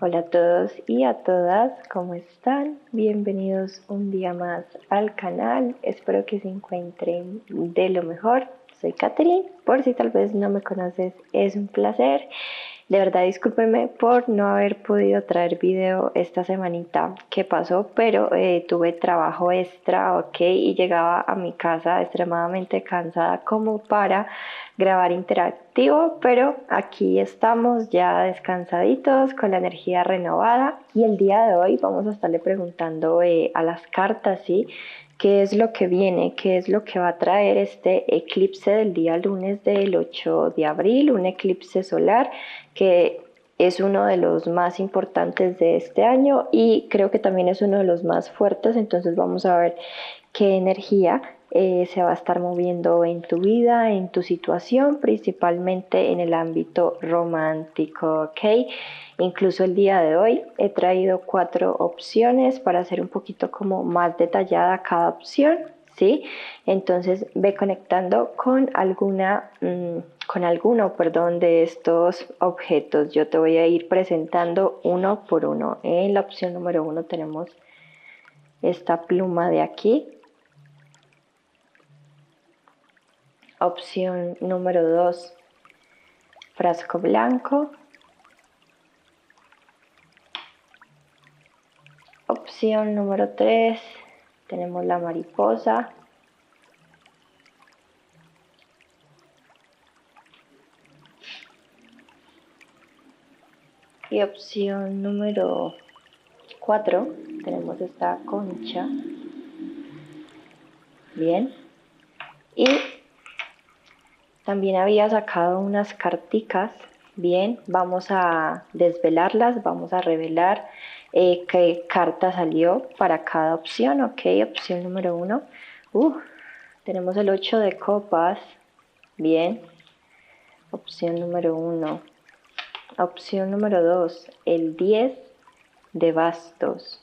Hola a todos y a todas, ¿cómo están? Bienvenidos un día más al canal, espero que se encuentren de lo mejor. Soy Catherine, por si tal vez no me conoces, es un placer. De verdad discúlpenme por no haber podido traer video esta semanita que pasó, pero tuve trabajo extra, ok, y llegaba a mi casa extremadamente cansada como para grabar interactivo, pero aquí estamos ya descansaditos con la energía renovada y el día de hoy vamos a estarle preguntando a las cartas, ¿sí? ¿Qué es lo que viene? ¿Qué es lo que va a traer este eclipse del día lunes del 8 de abril? Un eclipse solar que es uno de los más importantes de este año y creo que también es uno de los más fuertes, entonces vamos a ver qué energía se va a estar moviendo en tu vida, en tu situación, principalmente en el ámbito romántico, ¿ok? Incluso el día de hoy he traído 4 opciones para hacer un poquito como más detallada cada opción, ¿sí? Entonces ve conectando con alguno, perdón, de estos objetos. Yo te voy a ir presentando uno por uno. En la opción número 1 tenemos esta pluma de aquí. Opción número 2, frasco blanco. Opción número 3, tenemos la mariposa. Y opción número 4, tenemos esta concha. Bien. Y también había sacado unas carticas. Bien, vamos a desvelarlas, vamos a revelar qué carta salió para cada opción. Ok, opción número 1. Tenemos el 8 de copas. Bien. Opción número 1. Opción número 2. El 10 de bastos.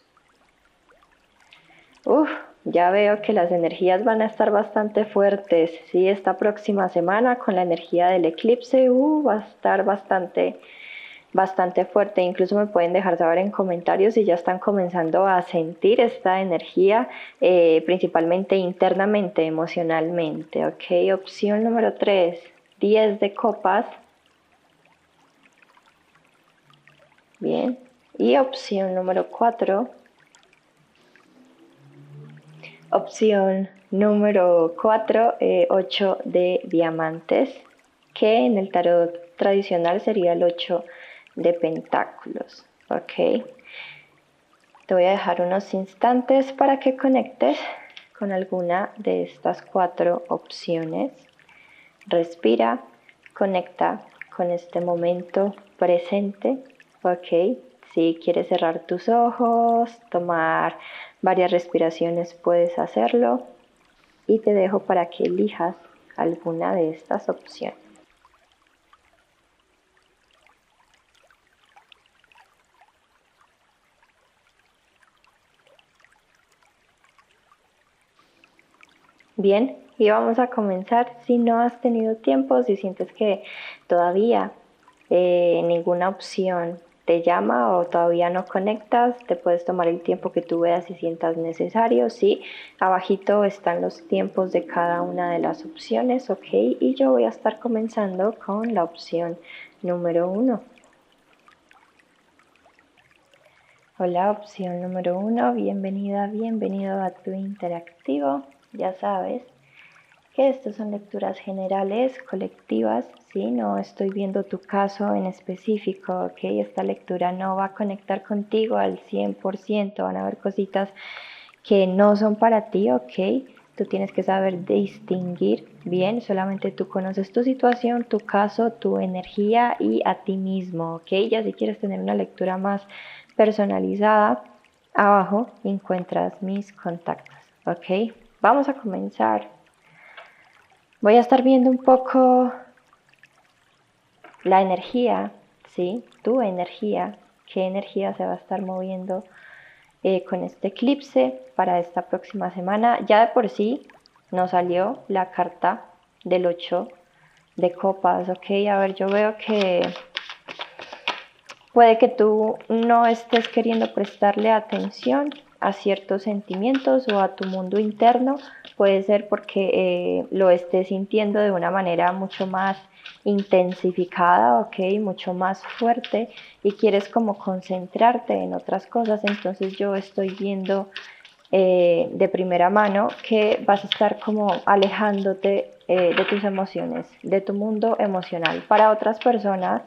Ya veo que las energías van a estar bastante fuertes. Sí, esta próxima semana con la energía del eclipse va a estar bastante fuerte. Incluso me pueden dejar saber en comentarios si ya están comenzando a sentir esta energía, principalmente internamente, emocionalmente. Ok, opción número 3, 10 de copas. Bien. Y opción número 4. Opción número 4, 8 de diamantes, que en el tarot tradicional sería el 8 de pentáculos. Ok. Te voy a dejar unos instantes para que conectes con alguna de estas 4 opciones. Respira, conecta con este momento presente. Ok. Si quieres cerrar tus ojos, tomar varias respiraciones, puedes hacerlo. Y te dejo para que elijas alguna de estas opciones. Bien, y vamos a comenzar. Si no has tenido tiempo, si sientes que todavía ninguna opción te llama o todavía no conectas, te puedes tomar el tiempo que tú veas y sientas necesario. Sí, abajito están los tiempos de cada una de las opciones, ok, y yo voy a estar comenzando con la opción número 1. Hola, opción número 1, bienvenida, bienvenido a tu interactivo. Ya sabes que estas son lecturas generales, colectivas, ¿sí? No estoy viendo tu caso en específico, ¿ok? Esta lectura no va a conectar contigo al 100%, van a haber cositas que no son para ti, ¿ok? Tú tienes que saber distinguir bien, solamente tú conoces tu situación, tu caso, tu energía y a ti mismo, ¿ok? Ya si quieres tener una lectura más personalizada, abajo encuentras mis contactos, ¿ok? Vamos a comenzar. Voy a estar viendo un poco la energía, ¿sí? Tu energía, qué energía se va a estar moviendo con este eclipse para esta próxima semana. Ya de por sí nos salió la carta del 8 de copas, ok. A ver, yo veo que Puede que tú no estés queriendo prestarle atención a ciertos sentimientos o a tu mundo interno. Puede ser porque lo estés sintiendo de una manera mucho más intensificada, ok, mucho más fuerte, y quieres como concentrarte en otras cosas. Entonces yo estoy viendo de primera mano que vas a estar como alejándote de tus emociones, de tu mundo emocional. Para otras personas,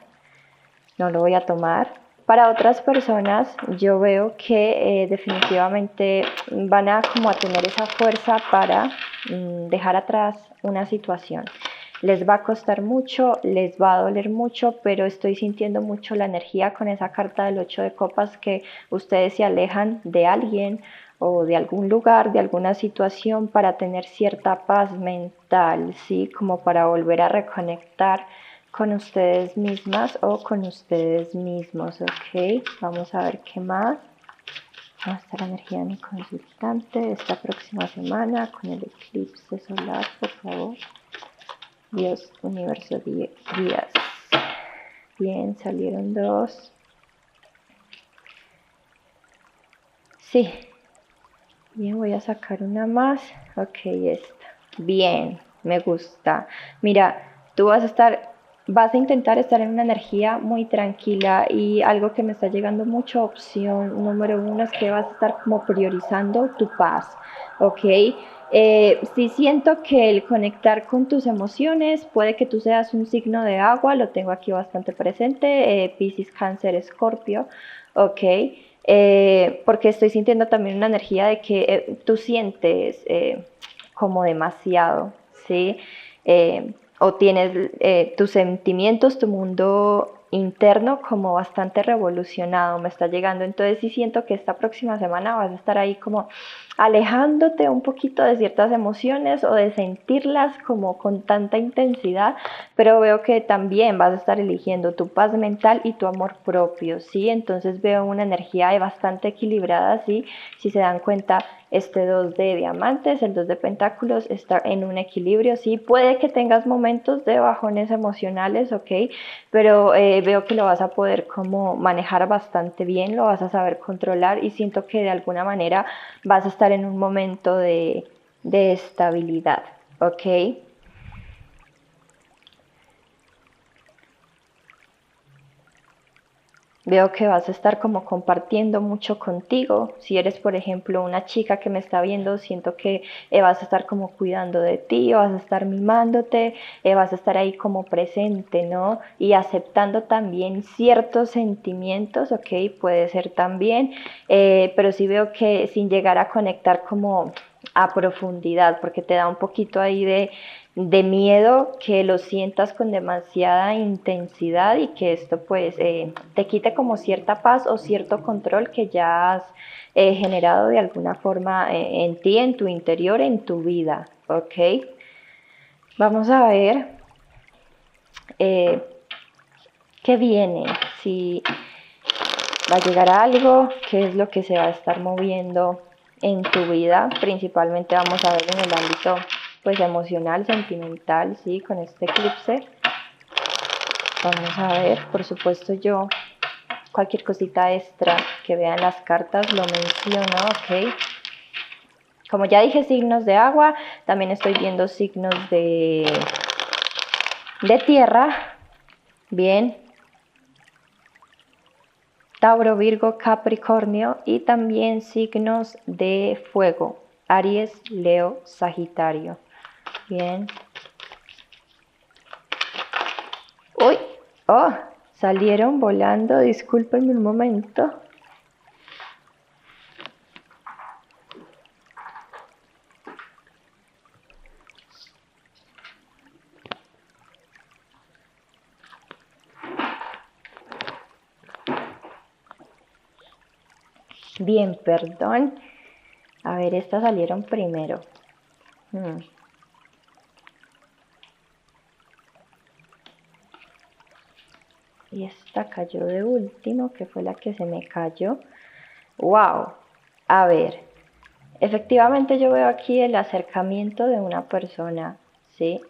no lo voy a tomar. Para otras personas yo veo que definitivamente van a como a tener esa fuerza para dejar atrás una situación. Les va a costar mucho, les va a doler mucho, pero estoy sintiendo mucho la energía con esa carta del 8 de copas, que ustedes se alejan de alguien o de algún lugar, de alguna situación, para tener cierta paz mental, ¿sí? Como para volver a reconectar con ustedes mismas o con ustedes mismos, ¿ok? Vamos a ver qué más. ¿Cómo está la energía de mi consultante esta próxima semana con el eclipse solar, por favor? Dios, universo, guías. Bien, salieron dos. Sí. Bien, voy a sacar una más. Ok, esta. Bien, me gusta. Mira, tú vas a intentar estar en una energía muy tranquila, y algo que me está llegando mucho, opción número uno, es que vas a estar como priorizando tu paz, ¿ok? Sí siento que el conectar con tus emociones, puede que tú seas un signo de agua, lo tengo aquí bastante presente, Piscis, Cáncer, Escorpio, ¿ok? Porque estoy sintiendo también una energía de que tú sientes como demasiado, ¿sí? O tienes tus sentimientos, tu mundo interno como bastante revolucionado, me está llegando. Entonces sí siento que esta próxima semana vas a estar ahí como alejándote un poquito de ciertas emociones o de sentirlas como con tanta intensidad, pero veo que también vas a estar eligiendo tu paz mental y tu amor propio, ¿sí? Entonces veo una energía bastante equilibrada, ¿sí? Si se dan cuenta, este 2 de diamantes, el 2 de pentáculos está en un equilibrio, ¿sí? Puede que tengas momentos de bajones emocionales, ¿ok? Pero veo que lo vas a poder como manejar bastante bien, lo vas a saber controlar, y siento que de alguna manera vas a estar en un momento de estabilidad, ¿ok? Veo que vas a estar como compartiendo mucho contigo. Si eres, por ejemplo, una chica que me está viendo, siento que vas a estar como cuidando de ti, vas a estar mimándote, vas a estar ahí como presente, ¿no? Y aceptando también ciertos sentimientos, ¿ok? Puede ser también, pero sí veo que sin llegar a conectar como a profundidad, porque te da un poquito ahí de miedo que lo sientas con demasiada intensidad, y que esto pues te quite como cierta paz o cierto control que ya has generado de alguna forma en ti, en tu interior, en tu vida, ¿ok? Vamos a ver eh, qué viene, si va a llegar algo, qué es lo que se va a estar moviendo en tu vida. Principalmente vamos a ver en el ámbito pues emocional, sentimental, sí, con este eclipse. Vamos a ver, por supuesto yo cualquier cosita extra que vean las cartas lo menciono, ok. Como ya dije, signos de agua, también estoy viendo signos de tierra, bien, Tauro, Virgo, Capricornio, y también signos de fuego, Aries, Leo, Sagitario, bien. Uy, oh, salieron volando, discúlpenme un momento. Bien, perdón. A ver, estas salieron primero. Y esta cayó de último, que fue la que se me cayó. ¡Wow! A ver, efectivamente yo veo aquí el acercamiento de una persona, ¿sí?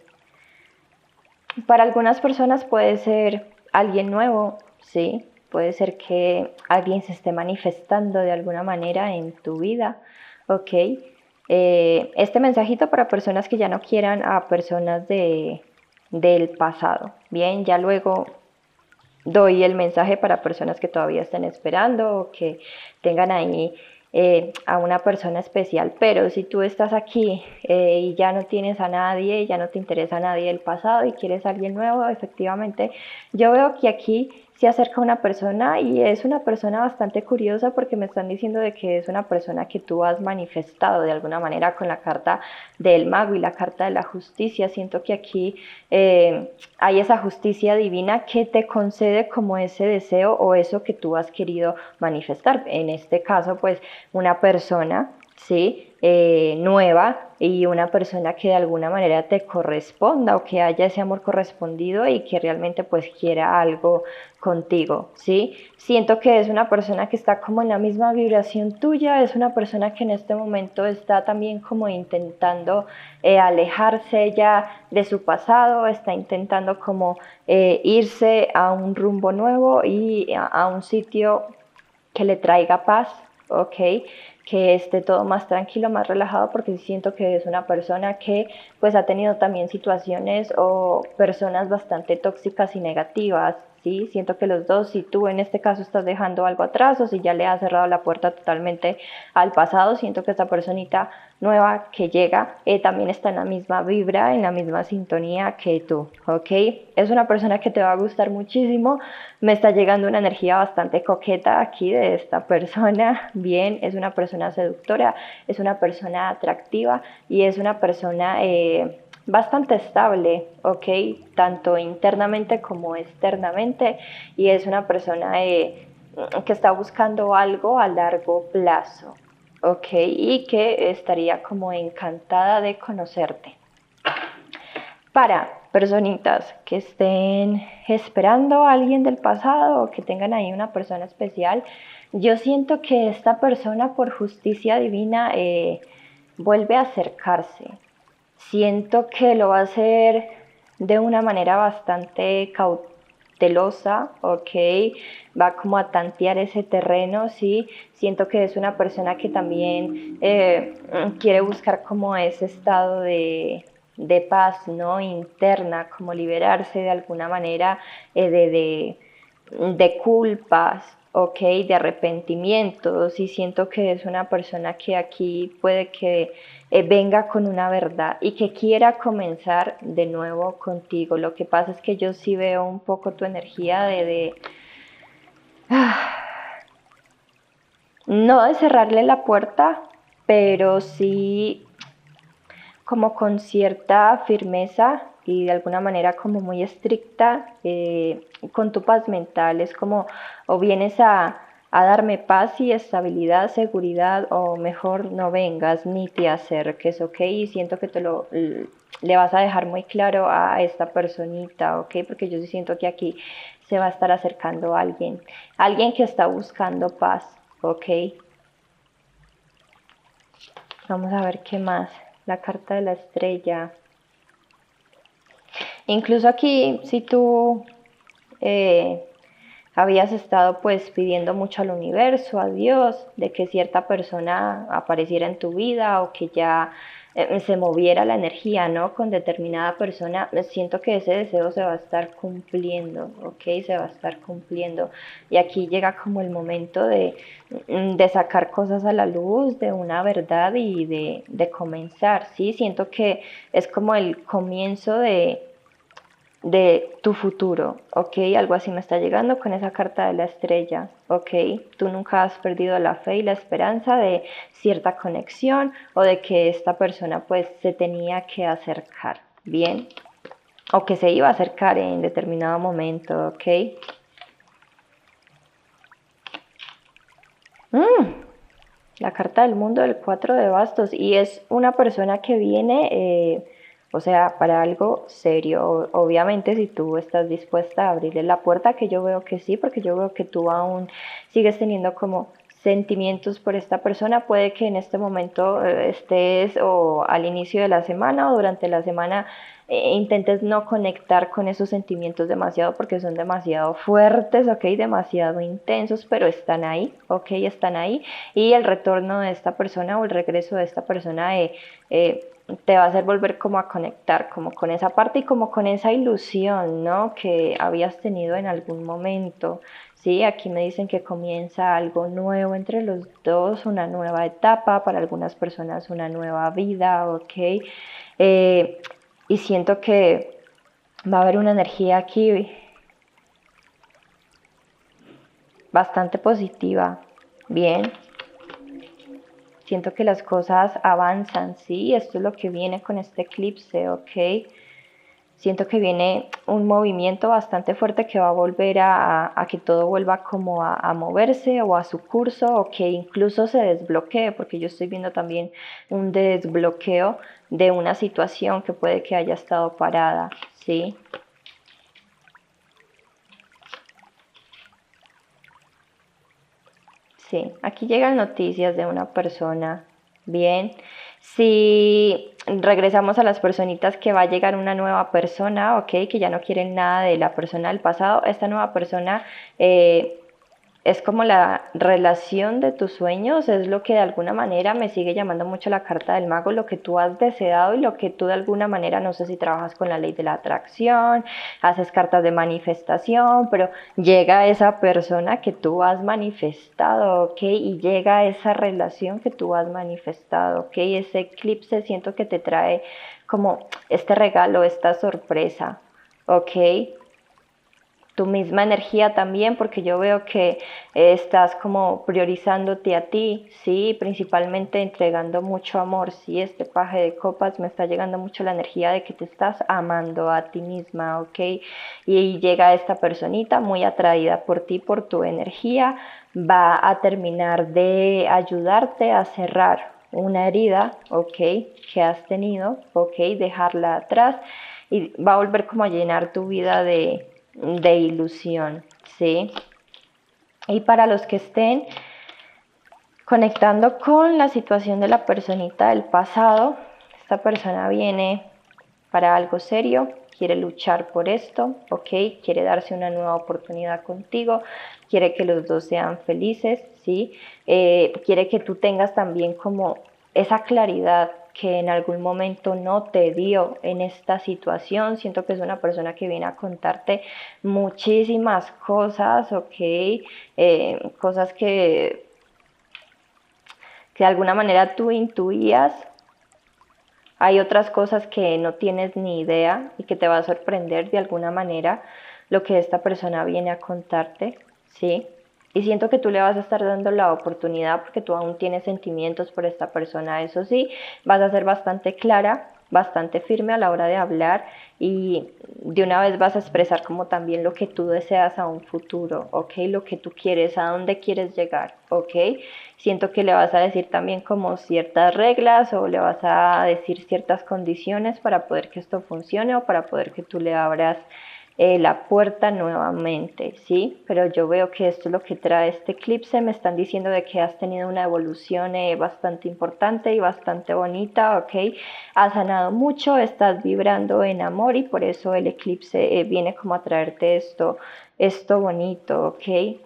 Para algunas personas puede ser alguien nuevo, ¿sí? puede ser que alguien se esté manifestando de alguna manera en tu vida, ¿ok? Este mensajito para personas que ya no quieran a personas del pasado, bien, ya luego doy el mensaje para personas que todavía estén esperando o que tengan ahí a una persona especial. Pero si tú estás aquí y ya no tienes a nadie, ya no te interesa a nadie del pasado y quieres a alguien nuevo, efectivamente, yo veo que aquí se acerca una persona y es una persona bastante curiosa porque me están diciendo de que es una persona que tú has manifestado de alguna manera con la carta del mago y la carta de la justicia. Siento que aquí hay esa justicia divina que te concede como ese deseo o eso que tú has querido manifestar. En este caso, pues una persona, ¿sí? Nueva y una persona que de alguna manera te corresponda o que haya ese amor correspondido y que realmente pues quiera algo contigo, ¿sí? Siento que es una persona que está como en la misma vibración tuya, es una persona que en este momento está también como intentando alejarse ya de su pasado, está intentando como irse a un rumbo nuevo y a un sitio que le traiga paz, ¿ok? Que esté todo más tranquilo, más relajado, porque siento que es una persona que pues ha tenido también situaciones o personas bastante tóxicas y negativas, ¿sí? Siento que los dos, si tú en este caso estás dejando algo atrás o si ya le has cerrado la puerta totalmente al pasado, siento que esta personita nueva que llega también está en la misma vibra, en la misma sintonía que tú, ¿ok? Es una persona que te va a gustar muchísimo. Me está llegando una energía bastante coqueta aquí de esta persona. Bien, es una persona seductora, es una persona atractiva y es una persona bastante estable, ¿ok? Tanto internamente como externamente. Y es una persona que está buscando algo a largo plazo, ¿ok? Y que estaría como encantada de conocerte. Para personitas que estén esperando a alguien del pasado o que tengan ahí una persona especial, yo siento que esta persona por justicia divina vuelve a acercarse. Siento que lo va a hacer de una manera bastante cautelosa, ¿ok? Va como a tantear ese terreno, ¿sí? Siento que es una persona que también quiere buscar como ese estado de paz, ¿no? Interna, como liberarse de alguna manera de culpas, ok, de arrepentimientos, y siento que es una persona que aquí puede que venga con una verdad y que quiera comenzar de nuevo contigo. Lo que pasa es que yo sí veo un poco tu energía no de cerrarle la puerta, pero sí como con cierta firmeza y de alguna manera como muy estricta con tu paz mental. Es como o vienes a darme paz y estabilidad, seguridad, o mejor no vengas ni te acerques, ¿ok? Y siento que le vas a dejar muy claro a esta personita, ¿ok? Porque yo sí siento que aquí se va a estar acercando alguien que está buscando paz, ¿ok? Vamos a ver qué más. La carta de la estrella. Incluso aquí, si tú eh, habías estado pues pidiendo mucho al universo, a Dios, de que cierta persona apareciera en tu vida o que ya se moviera la energía, ¿no? Con determinada persona, siento que ese deseo se va a estar cumpliendo, ¿ok? Se va a estar cumpliendo. Y aquí llega como el momento de sacar cosas a la luz, de una verdad y de comenzar, ¿sí? Siento que es como el comienzo de tu futuro, ¿ok? Algo así me está llegando con esa carta de la estrella, ¿ok? Tú nunca has perdido la fe y la esperanza de cierta conexión o de que esta persona pues se tenía que acercar, ¿bien? O que se iba a acercar en determinado momento, ¿ok? La carta del mundo del 4 de bastos y es una persona que viene, o sea, para algo serio. Obviamente si tú estás dispuesta a abrirle la puerta, que yo veo que sí, porque yo veo que tú aún sigues teniendo como sentimientos por esta persona. Puede que en este momento estés o al inicio de la semana o durante la semana intentes no conectar con esos sentimientos demasiado porque son demasiado fuertes, ok, demasiado intensos, pero están ahí, ok, están ahí. Y el retorno de esta persona o el regreso de esta persona te va a hacer volver como a conectar, como con esa parte y como con esa ilusión, ¿no? Que habías tenido en algún momento. Sí, aquí me dicen que comienza algo nuevo entre los dos, una nueva etapa, para algunas personas una nueva vida, ok. Eh, y siento que va a haber una energía aquí bastante positiva, bien. Siento que las cosas avanzan, sí, esto es lo que viene con este eclipse, ok. Siento que viene un movimiento bastante fuerte que va a volver a que todo vuelva como a moverse o a su curso o que incluso se desbloquee, porque yo estoy viendo también un desbloqueo de una situación que puede que haya estado parada, ¿sí? Sí, aquí llegan noticias de una persona. Bien, si regresamos a las personitas que va a llegar una nueva persona, ok, que ya no quieren nada de la persona del pasado, esta nueva persona es como la relación de tus sueños, es lo que de alguna manera me sigue llamando mucho la carta del mago, lo que tú has deseado y lo que tú de alguna manera, no sé si trabajas con la ley de la atracción, haces cartas de manifestación, pero llega esa persona que tú has manifestado, ¿ok? Y llega esa relación que tú has manifestado, ¿ok? Ese eclipse siento que te trae como este regalo, esta sorpresa, ¿ok? Tu misma energía también, porque yo veo que estás como priorizándote a ti, sí, principalmente entregando mucho amor, sí, este paje de copas me está llegando mucho la energía de que te estás amando a ti misma, ok, y llega esta personita muy atraída por ti, por tu energía, va a terminar de ayudarte a cerrar una herida, ok, que has tenido, ok, dejarla atrás y va a volver como a llenar tu vida de ilusión, ¿sí? Y para los que estén conectando con la situación de la personita del pasado, esta persona viene para algo serio, quiere luchar por esto, ¿ok? Quiere darse una nueva oportunidad contigo, quiere que los dos sean felices, ¿sí? Quiere que tú tengas también como esa claridad que en algún momento no te dio en esta situación. Siento que es una persona que viene a contarte muchísimas cosas, ¿ok? Cosas que de alguna manera tú intuías. Hay otras cosas que no tienes ni idea y que te va a sorprender de alguna manera lo que esta persona viene a contarte, ¿sí? Y siento que tú le vas a estar dando la oportunidad porque tú aún tienes sentimientos por esta persona. Eso sí, vas a ser bastante clara, bastante firme a la hora de hablar y de una vez vas a expresar como también lo que tú deseas a un futuro, ¿ok? Lo que tú quieres, a dónde quieres llegar, ¿ok? Siento que le vas a decir también como ciertas reglas o le vas a decir ciertas condiciones para poder que esto funcione o para poder que tú le abras la puerta nuevamente, ¿sí? Pero yo veo que esto es lo que trae este eclipse, me están diciendo de que has tenido una evolución bastante importante y bastante bonita, ¿ok? Has sanado mucho, estás vibrando en amor y por eso el eclipse viene como a traerte esto bonito, ¿ok?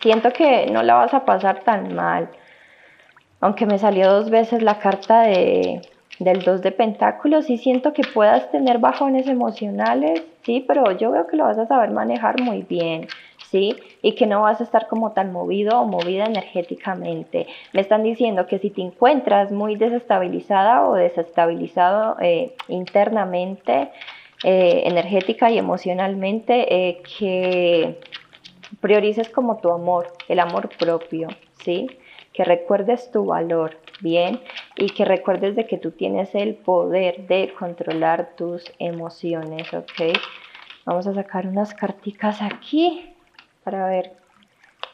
Siento que no la vas a pasar tan mal, aunque me salió dos veces la carta del 2 de pentáculos y siento que puedas tener bajones emocionales, sí, pero yo veo que lo vas a saber manejar muy bien, sí, y que no vas a estar como tan movido o movida energéticamente. Me están diciendo que si te encuentras muy desestabilizada o desestabilizado internamente, energética y emocionalmente, que priorices como tu amor, el amor propio, ¿sí? Que recuerdes tu valor, ¿bien? Y que recuerdes de que tú tienes el poder de controlar tus emociones, ¿ok? Vamos a sacar unas carticas aquí para ver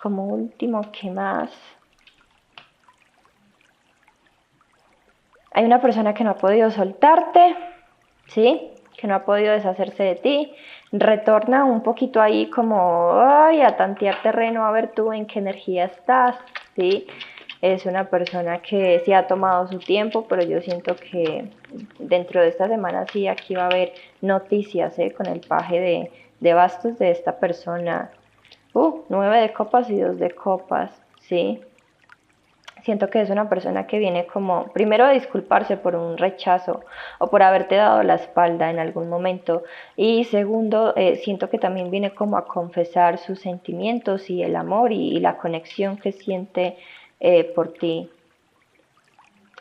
como último qué más. Hay una persona que no ha podido soltarte, ¿sí? que no ha podido deshacerse de ti. Retorna un poquito ahí como ay, a tantear terreno, a ver tú en qué energía estás, ¿sí? Es una persona que sí ha tomado su tiempo, pero yo siento que dentro de esta semana sí aquí va a haber noticias, ¿eh? Con el paje de bastos de esta persona. 9 de copas y 2 de copas, ¿sí? Siento que es una persona que viene como, primero a disculparse por un rechazo o por haberte dado la espalda en algún momento. Y segundo, siento que también viene como a confesar sus sentimientos y el amor y la conexión que siente por ti.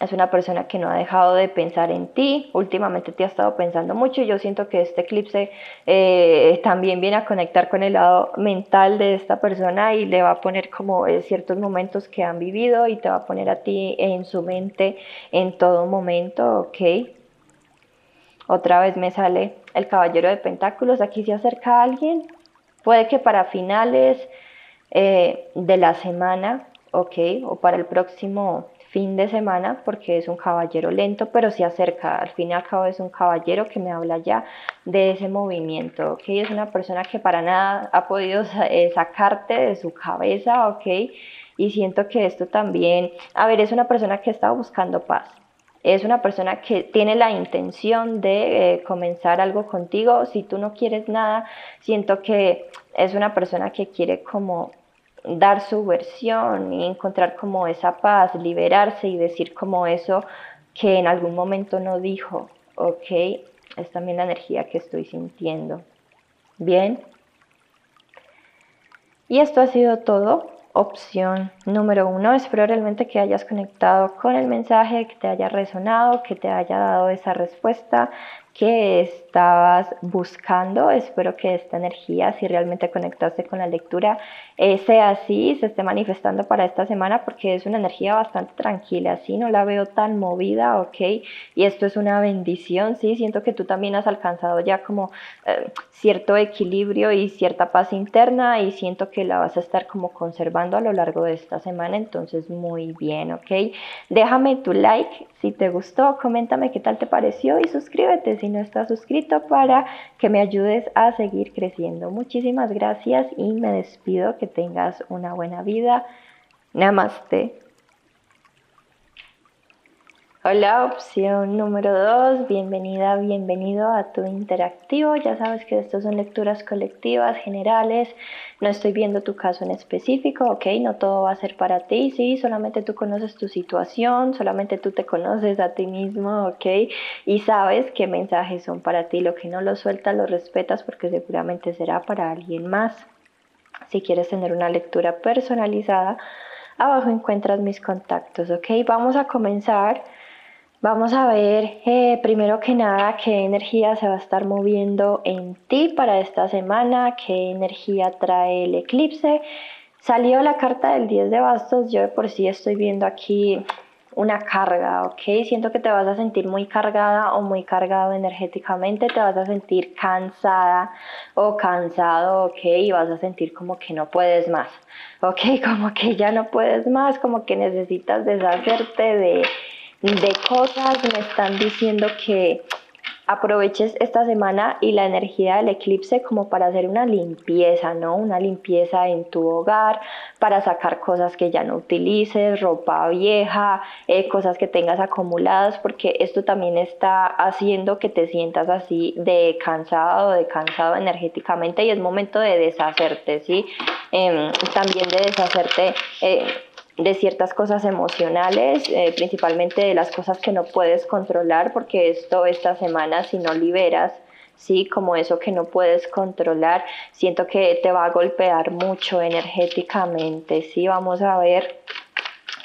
Es una persona que no ha dejado de pensar en ti, últimamente te ha estado pensando mucho y yo siento que este eclipse también viene a conectar con el lado mental de esta persona y le va a poner como ciertos momentos que han vivido y te va a poner a ti en su mente en todo momento, ¿ok? Otra vez me sale el caballero de pentáculos, aquí se acerca a alguien, puede que para finales de la semana, ok, o para el próximo fin de semana, porque es un caballero lento, pero se acerca, al fin y al cabo es un caballero que me habla ya de ese movimiento, ok, es una persona que para nada ha podido sacarte de su cabeza, ok, y siento que esto también, a ver, es una persona que está buscando paz, es una persona que tiene la intención de comenzar algo contigo. Si tú no quieres nada, siento que es una persona que quiere como dar su versión y encontrar como esa paz, liberarse y decir como eso que en algún momento no dijo, ¿ok? Es también la energía que estoy sintiendo. Bien. Y esto ha sido todo. Opción número 1. Espero realmente que hayas conectado con el mensaje, que te haya resonado, que te haya dado esa respuesta que estabas buscando. Espero que esta energía, si realmente conectaste con la lectura, sea así, se esté manifestando para esta semana, porque es una energía bastante tranquila, así no la veo tan movida, ¿ok? Y esto es una bendición, sí, siento que tú también has alcanzado ya como cierto equilibrio y cierta paz interna y siento que la vas a estar como conservando a lo largo de esta semana, entonces muy bien, ¿ok? Déjame tu like si te gustó, coméntame qué tal te pareció y suscríbete si no estás suscrito para que me ayudes a seguir creciendo. Muchísimas gracias y me despido, que tengas una buena vida. Namaste. Hola, opción número 2, bienvenida, bienvenido a tu interactivo. Ya sabes que estos son lecturas colectivas, generales, no estoy viendo tu caso en específico, ok, no todo va a ser para ti, sí, solamente tú conoces tu situación, solamente tú te conoces a ti mismo, ok, y sabes qué mensajes son para ti, lo que no lo sueltas lo respetas porque seguramente será para alguien más. Si quieres tener una lectura personalizada, abajo encuentras mis contactos, ok, vamos a comenzar. Vamos a ver, primero que nada, qué energía se va a estar moviendo en ti para esta semana, qué energía trae el eclipse. Salió la carta del 10 de bastos, yo de por sí estoy viendo aquí una carga, ¿ok? Siento que te vas a sentir muy cargada o muy cargado energéticamente, te vas a sentir cansada o cansado, ¿ok? Y vas a sentir como que no puedes más, ¿ok? Como que ya no puedes más, como que necesitas deshacerte de cosas. Me están diciendo que aproveches esta semana y la energía del eclipse como para hacer una limpieza, ¿no? Una limpieza en tu hogar, para sacar cosas que ya no utilices, ropa vieja, cosas que tengas acumuladas, porque esto también está haciendo que te sientas así de cansado energéticamente y es momento de deshacerte, ¿sí? También de deshacerte de ciertas cosas emocionales, principalmente de las cosas que no puedes controlar, porque esta semana si no liberas, sí, como eso que no puedes controlar, siento que te va a golpear mucho energéticamente, sí, vamos a ver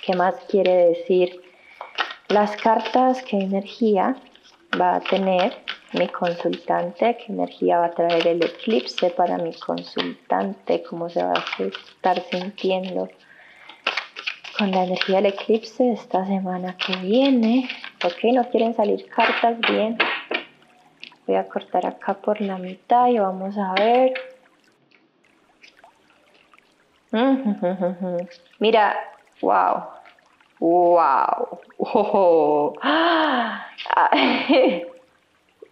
qué más quiere decir las cartas, qué energía va a tener mi consultante, qué energía va a traer el eclipse para mi consultante, cómo se va a estar sintiendo con la energía del eclipse esta semana que viene. Ok, no quieren salir cartas, bien. Voy a cortar acá por la mitad y vamos a ver. Mira, wow, wow. Oh.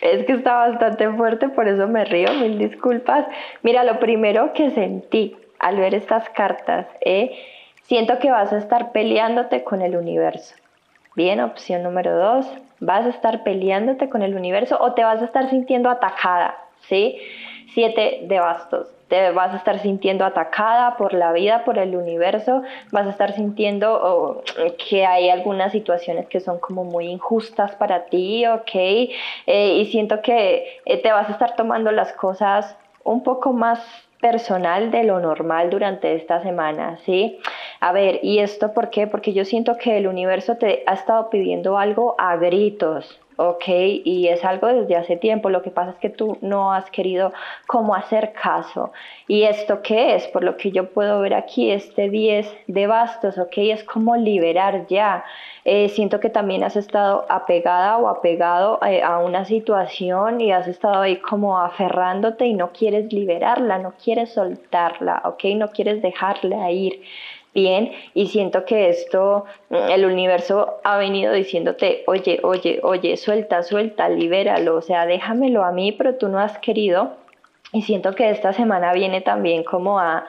Es que está bastante fuerte, por eso me río, mil disculpas. Mira, lo primero que sentí al ver estas cartas, siento que vas a estar peleándote con el universo. Bien, opción número 2, vas a estar peleándote con el universo o te vas a estar sintiendo atacada, ¿sí? 7 de bastos, te vas a estar sintiendo atacada por la vida, por el universo, vas a estar sintiendo que hay algunas situaciones que son como muy injustas para ti, ¿ok? Y siento que te vas a estar tomando las cosas un poco más personal de lo normal durante esta semana, ¿sí? A ver, ¿y esto por qué? Porque yo siento que el universo te ha estado pidiendo algo a gritos, ¿ok? Y es algo desde hace tiempo, lo que pasa es que tú no has querido como hacer caso. ¿Y esto qué es? Por lo que yo puedo ver aquí, este 10 de bastos, ¿ok? Es como liberar ya. Siento que también has estado apegada o apegado a una situación y has estado ahí como aferrándote y no quieres liberarla, no quieres soltarla, ¿ok? No quieres dejarla ir. Bien, y siento que esto, el universo ha venido diciéndote, oye, oye, oye, suelta, suelta, libéralo, o sea, déjamelo a mí, pero tú no has querido. Y siento que esta semana viene también como a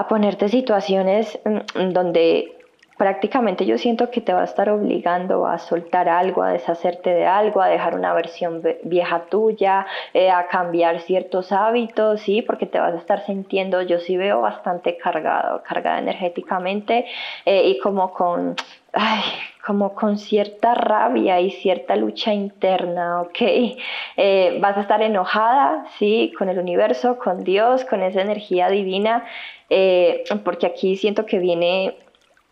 ponerte situaciones donde prácticamente yo siento que te va a estar obligando a soltar algo, a deshacerte de algo, a dejar una versión vieja tuya, a cambiar ciertos hábitos, ¿sí? Porque te vas a estar sintiendo, yo sí veo bastante cargada energéticamente y ay, como con cierta rabia y cierta lucha interna, ¿ok? Vas a estar enojada, ¿sí? Con el universo, con Dios, con esa energía divina, porque aquí siento que viene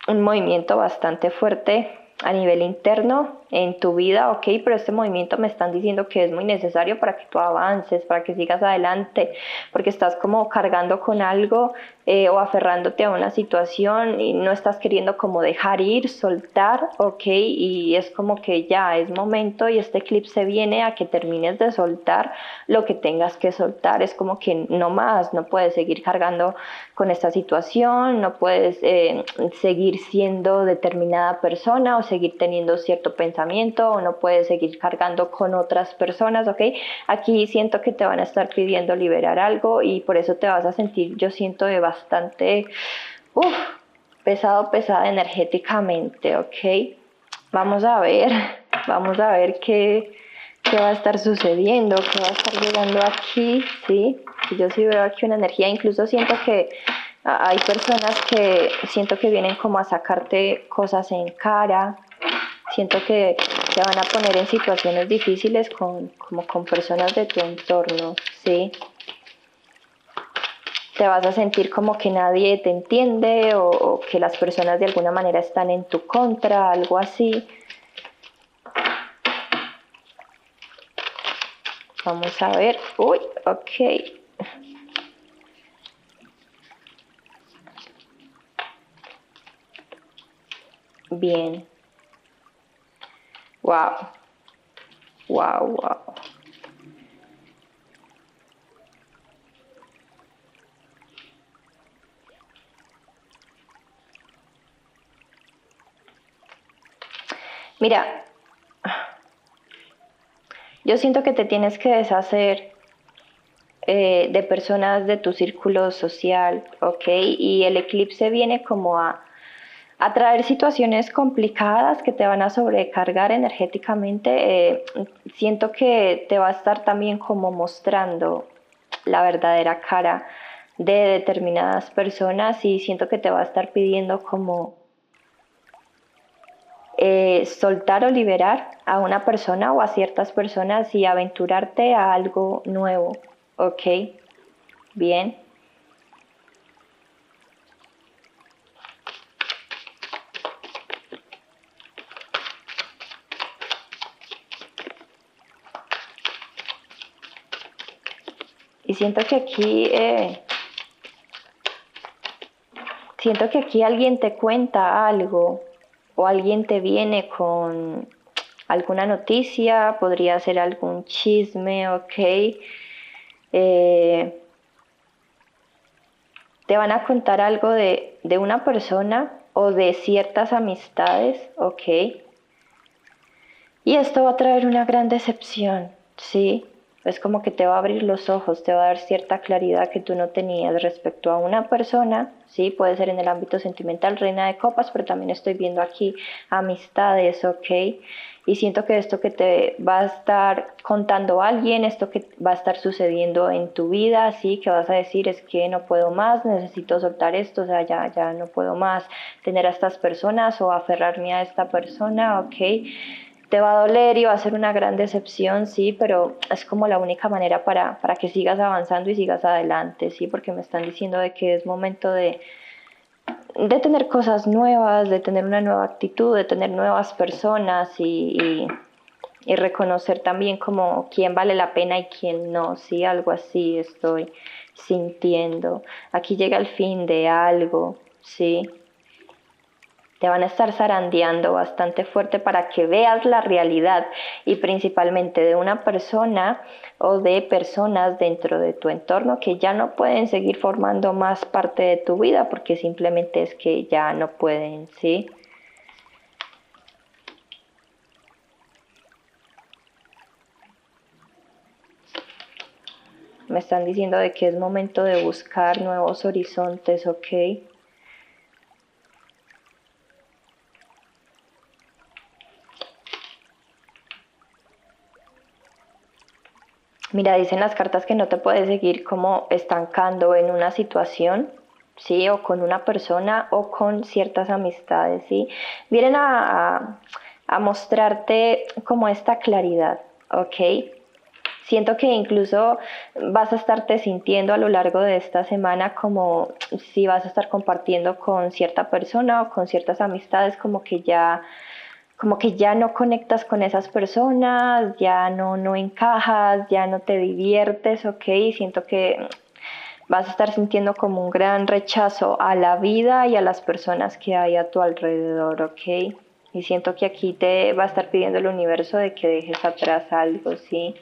un movimiento bastante fuerte a nivel interno en tu vida, ok, pero este movimiento me están diciendo que es muy necesario para que tú avances, para que sigas adelante, porque estás como cargando con algo o aferrándote a una situación y no estás queriendo como dejar ir, soltar, ok, y es como que ya es momento y este eclipse viene a que termines de soltar lo que tengas que soltar, es como que no más, no puedes seguir cargando con esta situación, no puedes seguir siendo determinada persona o seguir teniendo cierto pensamiento o no puedes seguir cargando con otras personas, ¿ok? Aquí siento que te van a estar pidiendo liberar algo y por eso te vas a sentir, yo siento, de bastante pesado, pesada energéticamente, ¿ok? Vamos a ver, vamos a ver qué va a estar sucediendo, qué va a estar llegando aquí, ¿sí? Yo sí veo aquí una energía, incluso siento que hay personas que siento que vienen como a sacarte cosas en cara, siento que te van a poner en situaciones difíciles como con personas de tu entorno, ¿sí? Te vas a sentir como que nadie te entiende o que las personas de alguna manera están en tu contra, algo así. Vamos a ver. Uy, ok. Bien. Wow. Wow, wow. Mira, yo siento que te tienes que deshacer de personas de tu círculo social, ¿ok? Y el eclipse viene como a traer situaciones complicadas que te van a sobrecargar energéticamente. Siento que te va a estar también como mostrando la verdadera cara de determinadas personas y siento que te va a estar pidiendo como soltar o liberar a una persona o a ciertas personas y aventurarte a algo nuevo, ¿ok? Bien. Y siento que aquí alguien te cuenta algo o alguien te viene con alguna noticia, podría ser algún chisme, ok. Te van a contar algo de una persona o de ciertas amistades, ok. Y esto va a traer una gran decepción, ¿sí? Es como que te va a abrir los ojos, te va a dar cierta claridad que tú no tenías respecto a una persona, ¿sí? Puede ser en el ámbito sentimental, reina de copas, pero también estoy viendo aquí amistades, ¿ok? Y siento que esto que te va a estar contando alguien, esto que va a estar sucediendo en tu vida, ¿sí? Que vas a decir es que no puedo más, necesito soltar esto, o sea, ya no puedo más tener a estas personas o aferrarme a esta persona, ¿ok? Te va a doler y va a ser una gran decepción, sí, pero es como la única manera para que sigas avanzando y sigas adelante, sí, porque me están diciendo de que es momento de tener cosas nuevas, de tener una nueva actitud, de tener nuevas personas y reconocer también como quién vale la pena y quién no, sí, algo así estoy sintiendo. Aquí llega el fin de algo, sí, te van a estar zarandeando bastante fuerte para que veas la realidad y principalmente de una persona o de personas dentro de tu entorno que ya no pueden seguir formando más parte de tu vida porque simplemente es que ya no pueden, ¿sí? Me están diciendo de que es momento de buscar nuevos horizontes, ¿ok? Mira, dicen las cartas que no te puedes seguir como estancando en una situación, ¿sí? O con una persona o con ciertas amistades, ¿sí? Vienen a mostrarte como esta claridad, ¿ok? Siento que incluso vas a estarte sintiendo a lo largo de esta semana como si vas a estar compartiendo con cierta persona o con ciertas amistades como que ya no conectas con esas personas, ya no encajas, ya no te diviertes, ¿ok? Siento que vas a estar sintiendo como un gran rechazo a la vida y a las personas que hay a tu alrededor, ¿ok? Y siento que aquí te va a estar pidiendo el universo de que dejes atrás algo, ¿sí?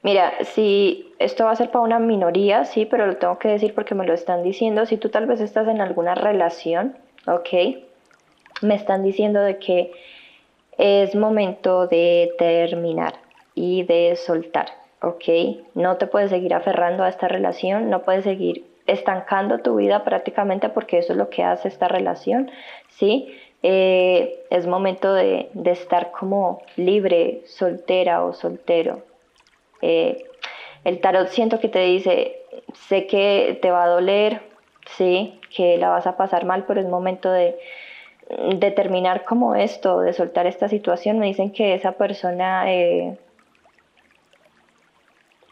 Mira, si esto va a ser para una minoría, sí, pero lo tengo que decir porque me lo están diciendo. Si tú tal vez estás en alguna relación, ¿ok? Me están diciendo de que es momento de terminar y de soltar, ¿ok? No te puedes seguir aferrando a esta relación, no puedes seguir estancando tu vida prácticamente porque eso es lo que hace esta relación, ¿sí? Es momento de estar como libre, soltera o soltero. Eh, el tarot siento que te dice, sé que te va a doler, sí, que la vas a pasar mal, pero es momento de terminar como esto, de soltar esta situación. Me dicen que esa persona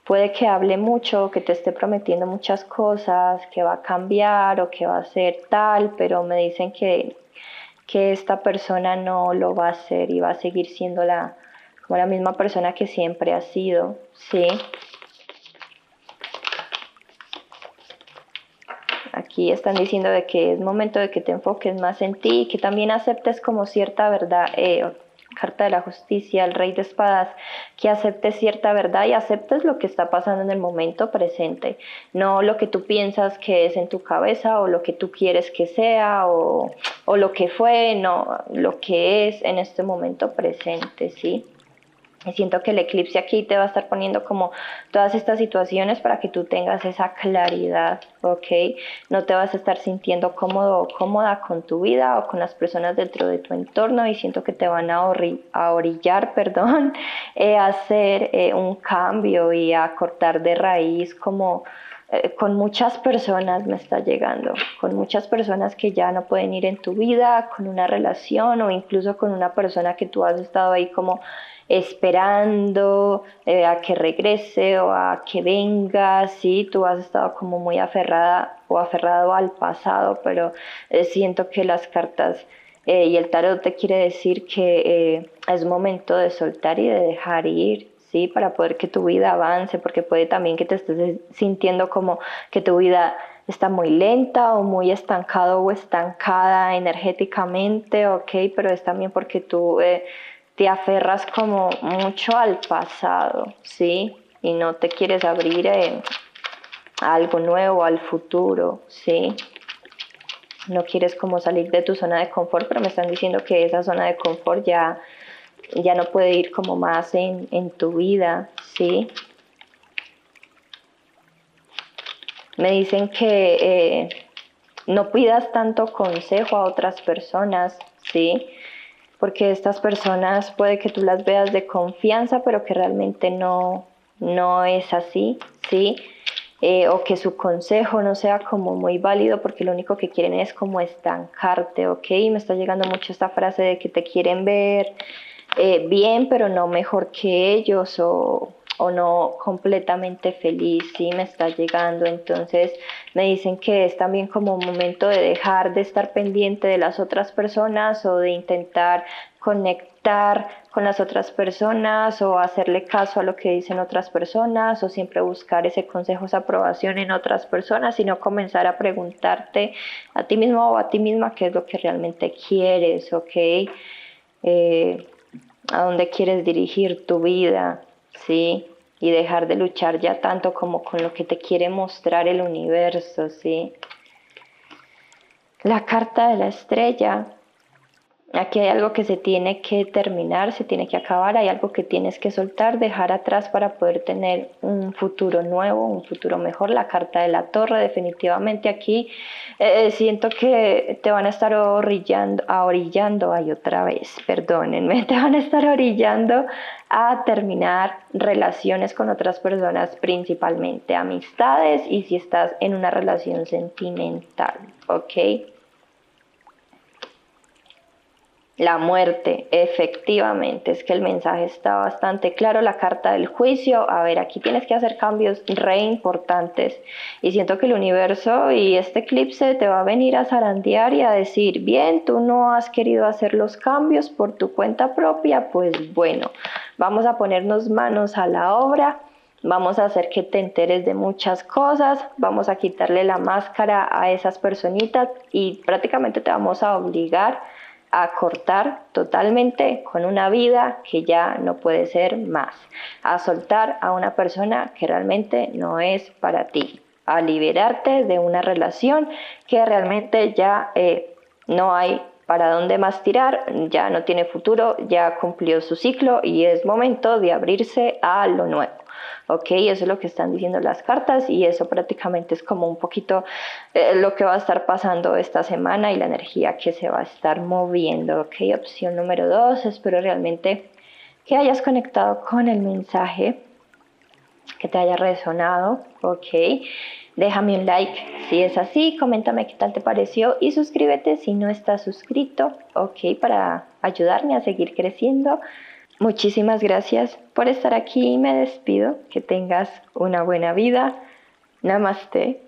puede que hable mucho, que te esté prometiendo muchas cosas, que va a cambiar o que va a ser tal, pero me dicen que esta persona no lo va a hacer y va a seguir siendo como la misma persona que siempre ha sido, ¿sí? Aquí están diciendo de que es momento de que te enfoques más en ti y que también aceptes como cierta verdad, carta de la justicia, el rey de espadas, que aceptes cierta verdad y aceptes lo que está pasando en el momento presente, no lo que tú piensas que es en tu cabeza o lo que tú quieres que sea o lo que fue, no, lo que es en este momento presente, ¿sí? Y siento que el eclipse aquí te va a estar poniendo como todas estas situaciones para que tú tengas esa claridad, ¿ok? No te vas a estar sintiendo cómodo o cómoda con tu vida o con las personas dentro de tu entorno y siento que te van a orillar, perdón, a hacer un cambio y a cortar de raíz como con muchas personas me está llegando, con muchas personas que ya no pueden ir en tu vida, con una relación o incluso con una persona que tú has estado ahí como esperando a que regrese o a que venga, sí, tú has estado como muy aferrada o aferrado al pasado, pero siento que las cartas y el tarot te quiere decir que es momento de soltar y de dejar ir, ¿sí? Para poder que tu vida avance, porque puede también que te estés sintiendo como que tu vida está muy lenta o muy estancado o estancada energéticamente, ok, pero es también porque tú te aferras como mucho al pasado, ¿sí? Y no te quieres abrir a algo nuevo, al futuro, ¿sí? No quieres como salir de tu zona de confort, pero me están diciendo que esa zona de confort ya no puede ir como más en tu vida, ¿sí? Me dicen que no pidas tanto consejo a otras personas, ¿sí? Porque estas personas puede que tú las veas de confianza, pero que realmente no es así, ¿sí? O que su consejo no sea como muy válido porque lo único que quieren es como estancarte, ¿ok? Me está llegando mucho esta frase de que te quieren ver bien, pero no mejor que ellos o no completamente feliz, sí, me está llegando. Entonces me dicen que es también como un momento de dejar de estar pendiente de las otras personas o de intentar conectar con las otras personas o hacerle caso a lo que dicen otras personas o siempre buscar ese consejo, esa aprobación en otras personas, sino comenzar a preguntarte a ti mismo o a ti misma qué es lo que realmente quieres, ¿ok? A dónde quieres dirigir tu vida, ¿sí? Y dejar de luchar ya tanto como con lo que te quiere mostrar el universo, ¿sí? La carta de la estrella. Aquí hay algo que se tiene que terminar, se tiene que acabar, hay algo que tienes que soltar, dejar atrás para poder tener un futuro nuevo, un futuro mejor. La carta de la torre, definitivamente aquí siento que te van a estar ay otra vez, perdónenme, te van a estar orillando a terminar relaciones con otras personas, principalmente amistades y si estás en una relación sentimental, ¿ok? La muerte, efectivamente, es que el mensaje está bastante claro, la carta del juicio, a ver, aquí tienes que hacer cambios re importantes y siento que el universo y este eclipse te va a venir a zarandear y a decir, bien, tú no has querido hacer los cambios por tu cuenta propia, pues bueno, vamos a ponernos manos a la obra. Vamos a hacer que te enteres de muchas cosas, vamos a quitarle la máscara a esas personitas y prácticamente te vamos a obligar a cortar totalmente con una vida que ya no puede ser más, a soltar a una persona que realmente no es para ti, a liberarte de una relación que realmente ya no hay para dónde más tirar, ya no tiene futuro, ya cumplió su ciclo y es momento de abrirse a lo nuevo. Ok, eso es lo que están diciendo las cartas y eso prácticamente es como un poquito lo que va a estar pasando esta semana y la energía que se va a estar moviendo. Ok, opción número 2, espero realmente que hayas conectado con el mensaje, que te haya resonado. Ok, déjame un like si es así, coméntame qué tal te pareció y suscríbete si no estás suscrito, ok, para ayudarme a seguir creciendo. Muchísimas gracias por estar aquí y me despido. Que tengas una buena vida. Namaste.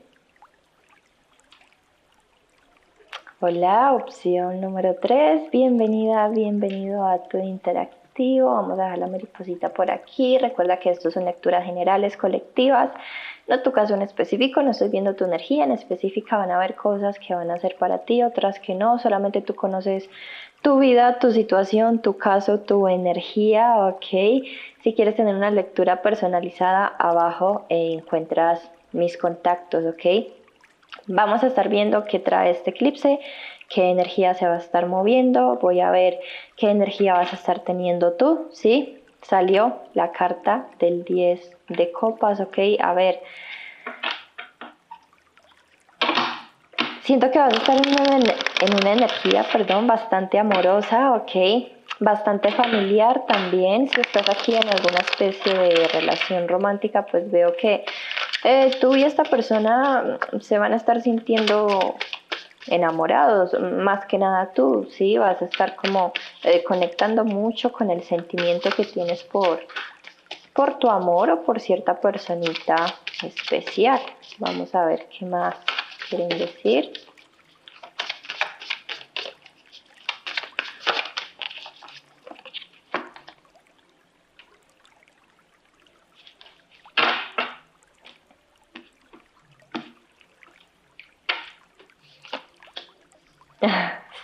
Hola, opción número 3. Bienvenida, bienvenido a tu interactivo. Vamos a dejar la mariposita por aquí. Recuerda que esto son lecturas generales colectivas. No tu caso en específico, no estoy viendo tu energía en específica. Van a haber cosas que van a ser para ti, otras que no. Solamente tú conoces tu vida, tu situación, tu caso, tu energía, ¿ok? Si quieres tener una lectura personalizada, abajo encuentras mis contactos, ¿ok? Vamos a estar viendo qué trae este eclipse, qué energía se va a estar moviendo, voy a ver qué energía vas a estar teniendo tú, ¿sí? Salió la carta del 10 de copas, ¿ok? A ver, siento que vas a estar en una energía, perdón, bastante amorosa, ¿ok? Bastante familiar también. Si estás aquí en alguna especie de relación romántica, pues veo que tú y esta persona se van a estar sintiendo enamorados, más que nada tú, ¿sí? Vas a estar como conectando mucho con el sentimiento que tienes por tu amor o por cierta personita especial. Vamos a ver qué más quieren decir.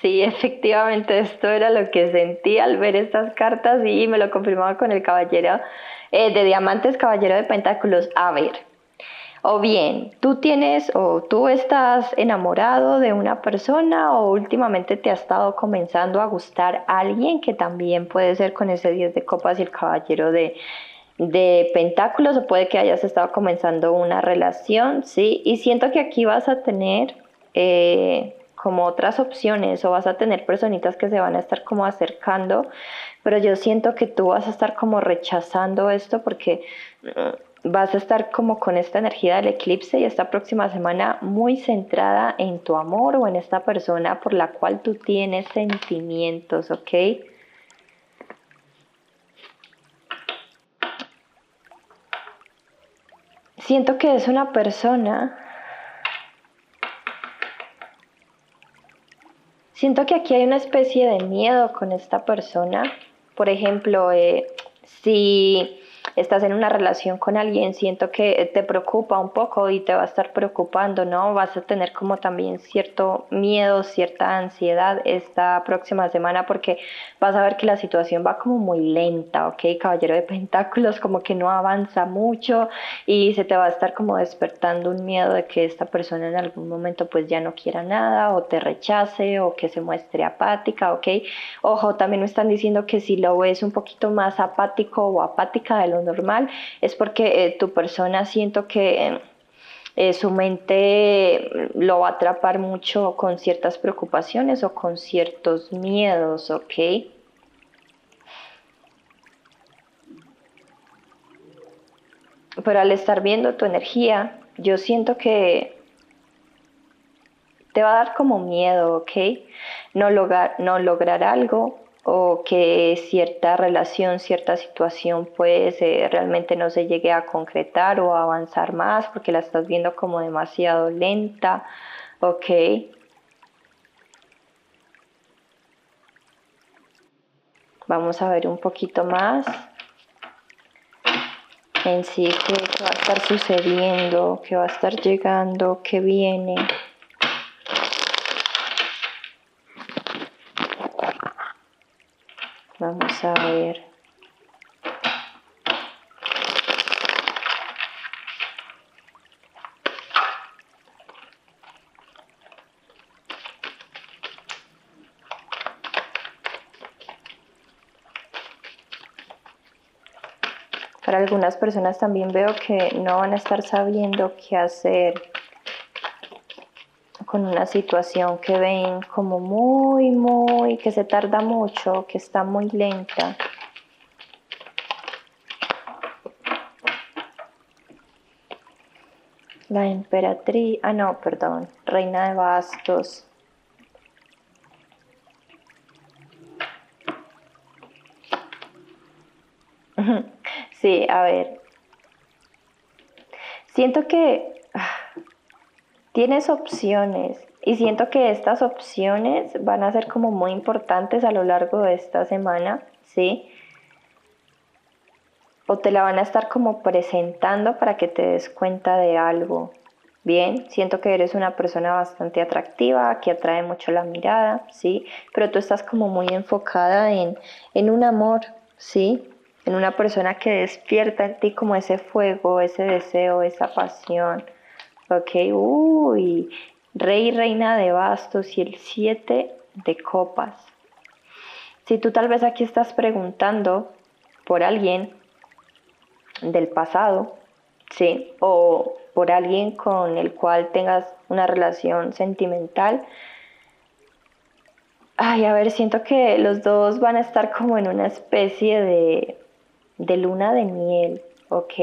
Sí, efectivamente, esto era lo que sentí al ver estas cartas y me lo confirmaba con el caballero de diamantes, caballero de pentáculos. A ver, O bien, tú tienes o tú estás enamorado de una persona o últimamente te ha estado comenzando a gustar alguien que también puede ser con ese 10 de copas y el caballero de pentáculos, o puede que hayas estado comenzando una relación, ¿sí? Y siento que aquí vas a tener como otras opciones, o vas a tener personitas que se van a estar como acercando, pero yo siento que tú vas a estar como rechazando esto porque vas a estar como con esta energía del eclipse y esta próxima semana muy centrada en tu amor o en esta persona por la cual tú tienes sentimientos, ¿ok? Siento que es una persona. Siento que aquí hay una especie de miedo con esta persona. Por ejemplo, si estás en una relación con alguien, siento que te preocupa un poco y te va a estar preocupando, ¿no? Vas a tener como también cierto miedo, cierta ansiedad esta próxima semana porque vas a ver que la situación va como muy lenta, ¿ok? Caballero de Pentáculos como que no avanza mucho y se te va a estar como despertando un miedo de que esta persona en algún momento pues ya no quiera nada o te rechace o que se muestre apática, ¿ok? Ojo, también me están diciendo que si lo ves un poquito más apático o apática de lo normal es porque tu persona siento que su mente lo va a atrapar mucho con ciertas preocupaciones o con ciertos miedos, ¿ok? Pero al estar viendo tu energía, yo siento que te va a dar como miedo, ¿ok? No lograr algo o que cierta relación, cierta situación pues realmente no se llegue a concretar o a avanzar más porque la estás viendo como demasiado lenta, ¿ok? Vamos a ver un poquito más en sí qué va a estar sucediendo, qué va a estar llegando, qué viene. Vamos a ver. Para algunas personas también veo que no van a estar sabiendo qué hacer con una situación que ven como muy, que se tarda mucho, que está muy lenta. La emperatriz, no, perdón, reina de bastos. Sí, a ver, siento que tienes opciones y siento que estas opciones van a ser como muy importantes a lo largo de esta semana, ¿sí? O te la van a estar como presentando para que te des cuenta de algo. Bien, siento que eres una persona bastante atractiva, que atrae mucho la mirada, ¿sí? Pero tú estás como muy enfocada en un amor, ¿sí? En una persona que despierta en ti como ese fuego, ese deseo, esa pasión. Ok, uy, rey y reina de bastos y el 7 de copas. Si tú tal vez aquí estás preguntando por alguien del pasado, ¿sí? O por alguien con el cual tengas una relación sentimental. Ay, a ver, siento que los dos van a estar como en una especie de luna de miel, ¿ok?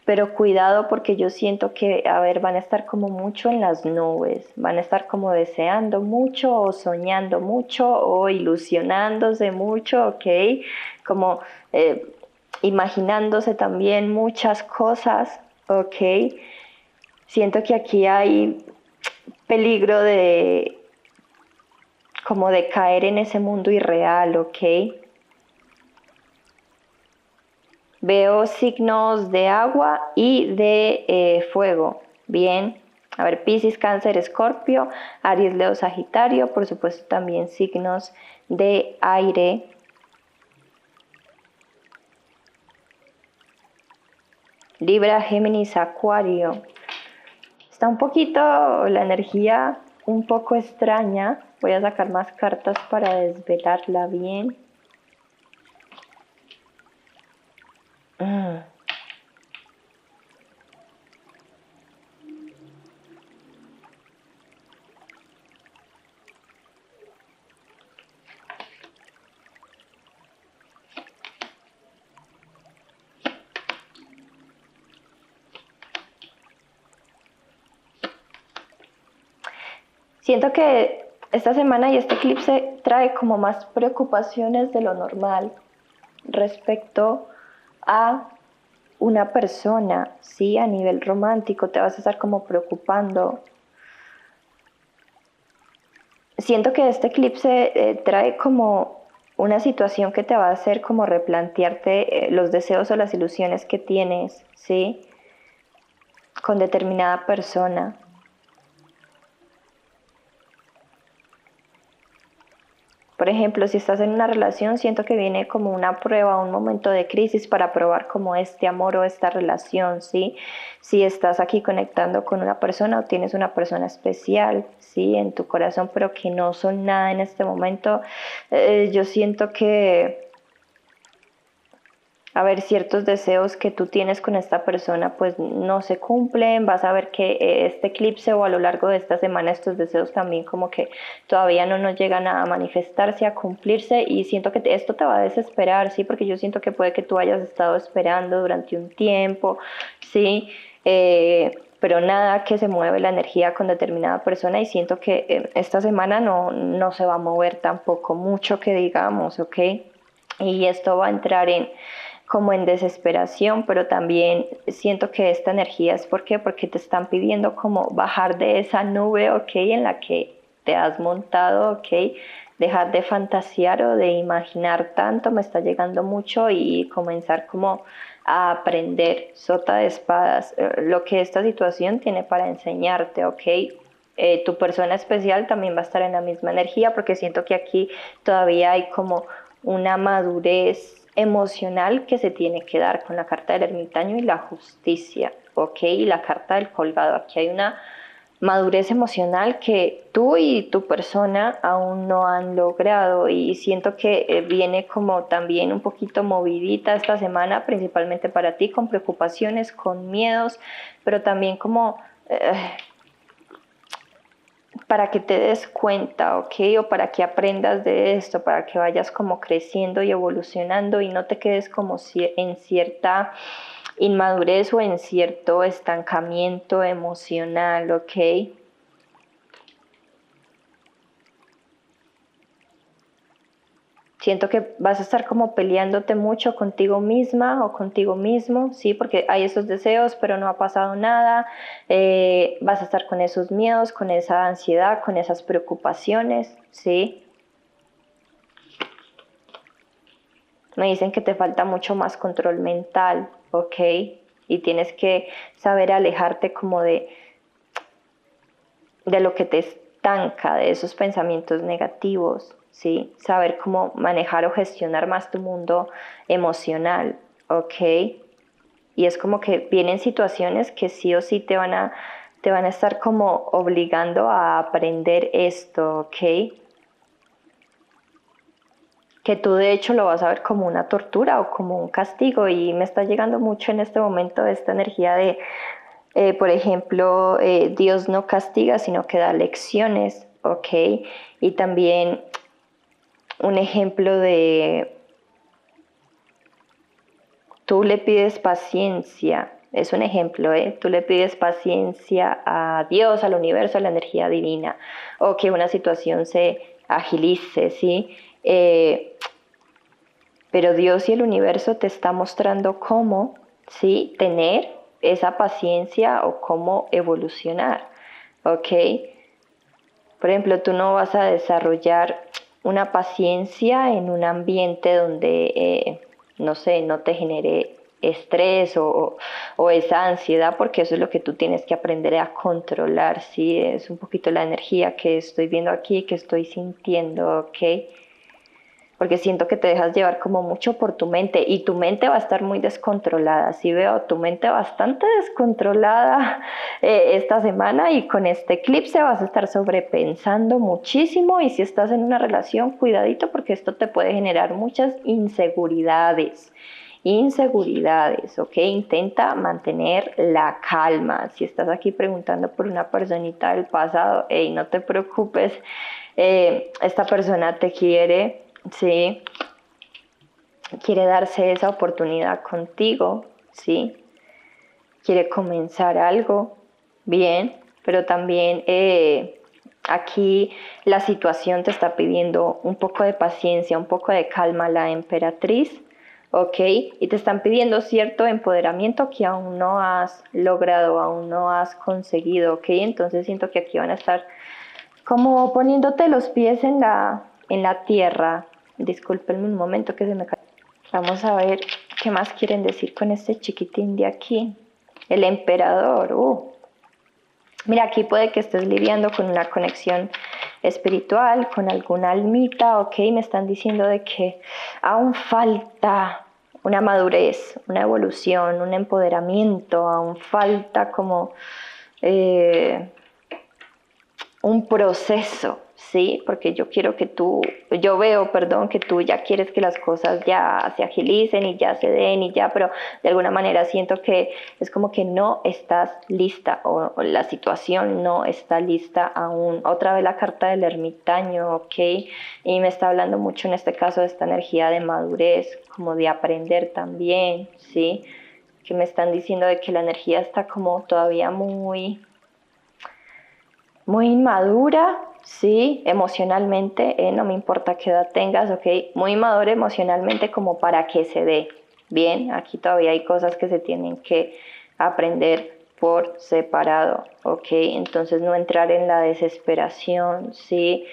Pero cuidado porque yo siento que, a ver, van a estar como mucho en las nubes, van a estar como deseando mucho o soñando mucho o ilusionándose mucho, ¿ok? Como imaginándose también muchas cosas, ¿ok? Siento que aquí hay peligro de como de caer en ese mundo irreal, ¿ok? Veo signos de agua y de fuego. Bien. A ver, Piscis, Cáncer, Escorpio, Aries, Leo, Sagitario. Por supuesto también signos de aire. Libra, Géminis, Acuario. está un poquito la energía un poco extraña. Voy a sacar más cartas para desvelarla bien. Siento que esta semana y este eclipse trae como más preocupaciones de lo normal respecto a una persona, ¿sí? A nivel romántico te vas a estar como preocupando. Siento que este eclipse trae como una situación que te va a hacer como replantearte los deseos o las ilusiones que tienes, ¿sí? Con determinada persona. Por ejemplo, si estás en una relación, siento que viene como una prueba, un momento de crisis para probar como este amor o esta relación, ¿sí? Si estás aquí conectando con una persona o tienes una persona especial, ¿sí? En tu corazón, pero que no son nada en este momento, yo siento que a ver, ciertos deseos que tú tienes con esta persona pues no se cumplen, vas a ver que este eclipse o a lo largo de esta semana estos deseos también como que todavía no nos llegan a manifestarse, a cumplirse y siento que esto te va a desesperar, ¿sí? Porque yo siento que puede que tú hayas estado esperando durante un tiempo, ¿sí? Pero nada que se mueve la energía con determinada persona y siento que esta semana no se va a mover tampoco mucho que digamos, ¿ok? Y esto va a entrar en como en desesperación, pero también siento que esta energía es porque te están pidiendo como bajar de esa nube, ok, en la que te has montado, ok, dejar de fantasear o de imaginar tanto, me está llegando mucho y comenzar como a aprender sota de espadas, lo que esta situación tiene para enseñarte, ok. Tu persona especial también va a estar en la misma energía porque siento que aquí todavía hay como una madurez emocional que se tiene que dar con la carta del ermitaño y la justicia, ¿ok? Y la carta del colgado. Aquí hay una madurez emocional que tú y tu persona aún no han logrado y siento que viene como también un poquito movidita esta semana, principalmente para ti, con preocupaciones, con miedos, pero también como para que te des cuenta, ¿ok? O para que aprendas de esto, para que vayas como creciendo y evolucionando y no te quedes como en cierta inmadurez o en cierto estancamiento emocional, ¿ok? Siento que vas a estar como peleándote mucho contigo misma o contigo mismo, ¿sí? Porque hay esos deseos, pero no ha pasado nada. Vas a estar con esos miedos, con esa ansiedad, con esas preocupaciones, ¿sí? Me dicen que te falta mucho más control mental, ¿ok? Y tienes que saber alejarte como de lo que te estanca, de esos pensamientos negativos, ¿sí? Saber cómo manejar o gestionar más tu mundo emocional, ¿ok? Y es como que vienen situaciones que sí o sí te van a estar como obligando a aprender esto, ¿ok? Que tú de hecho lo vas a ver como una tortura o como un castigo y me está llegando mucho en este momento esta energía de, por ejemplo, Dios no castiga sino que da lecciones, ¿ok? Y también un ejemplo de tú le pides paciencia, es un ejemplo, ¿eh? Tú le pides paciencia a Dios, al universo, a la energía divina, o que una situación se agilice, ¿sí? Pero Dios y el universo te está mostrando cómo, ¿sí? Tener esa paciencia o cómo evolucionar, ¿ok? Por ejemplo, tú no vas a desarrollar una paciencia en un ambiente donde, no sé, no te genere estrés o esa ansiedad, porque eso es lo que tú tienes que aprender a controlar, ¿sí? Es un poquito la energía que estoy viendo aquí, que estoy sintiendo, ¿ok? porque siento que te dejas llevar como mucho por tu mente y tu mente va a estar muy descontrolada. Sí veo tu mente bastante descontrolada esta semana y con este eclipse vas a estar sobrepensando muchísimo y si estás en una relación, cuidadito porque esto te puede generar muchas inseguridades, ¿ok? Intenta mantener la calma. Si estás aquí preguntando por una personita del pasado, hey, no te preocupes, esta persona te quiere, ¿sí? Quiere darse esa oportunidad contigo, ¿sí? Quiere comenzar algo, bien, pero también aquí la situación te está pidiendo un poco de paciencia, un poco de calma, la emperatriz, ¿ok? Y te están pidiendo cierto empoderamiento que aún no has logrado, aún no has conseguido, ¿ok? Entonces siento que aquí van a estar como poniéndote los pies en la tierra. Disculpenme un momento que se me cayó. Vamos a ver qué más quieren decir con este chiquitín de aquí. El emperador. Mira, aquí puede que estés lidiando con una conexión espiritual, con alguna almita, ok. Me están diciendo de que aún falta una madurez, una evolución, un empoderamiento, aún falta como un proceso, ¿sí? Porque yo veo, perdón, que tú ya quieres que las cosas ya se agilicen y ya se den y ya, pero de alguna manera siento que es como que no estás lista o la situación no está lista aún. Otra vez la carta del ermitaño, ¿ok? Y me está hablando mucho en este caso de esta energía de madurez, como de aprender también, ¿sí? Que me están diciendo de que la energía está como todavía muy inmadura, sí, emocionalmente, no me importa qué edad tengas, ok, muy madura emocionalmente como para que se dé. Bien, aquí todavía hay cosas que se tienen que aprender por separado, ok, entonces no entrar en la desesperación, sí,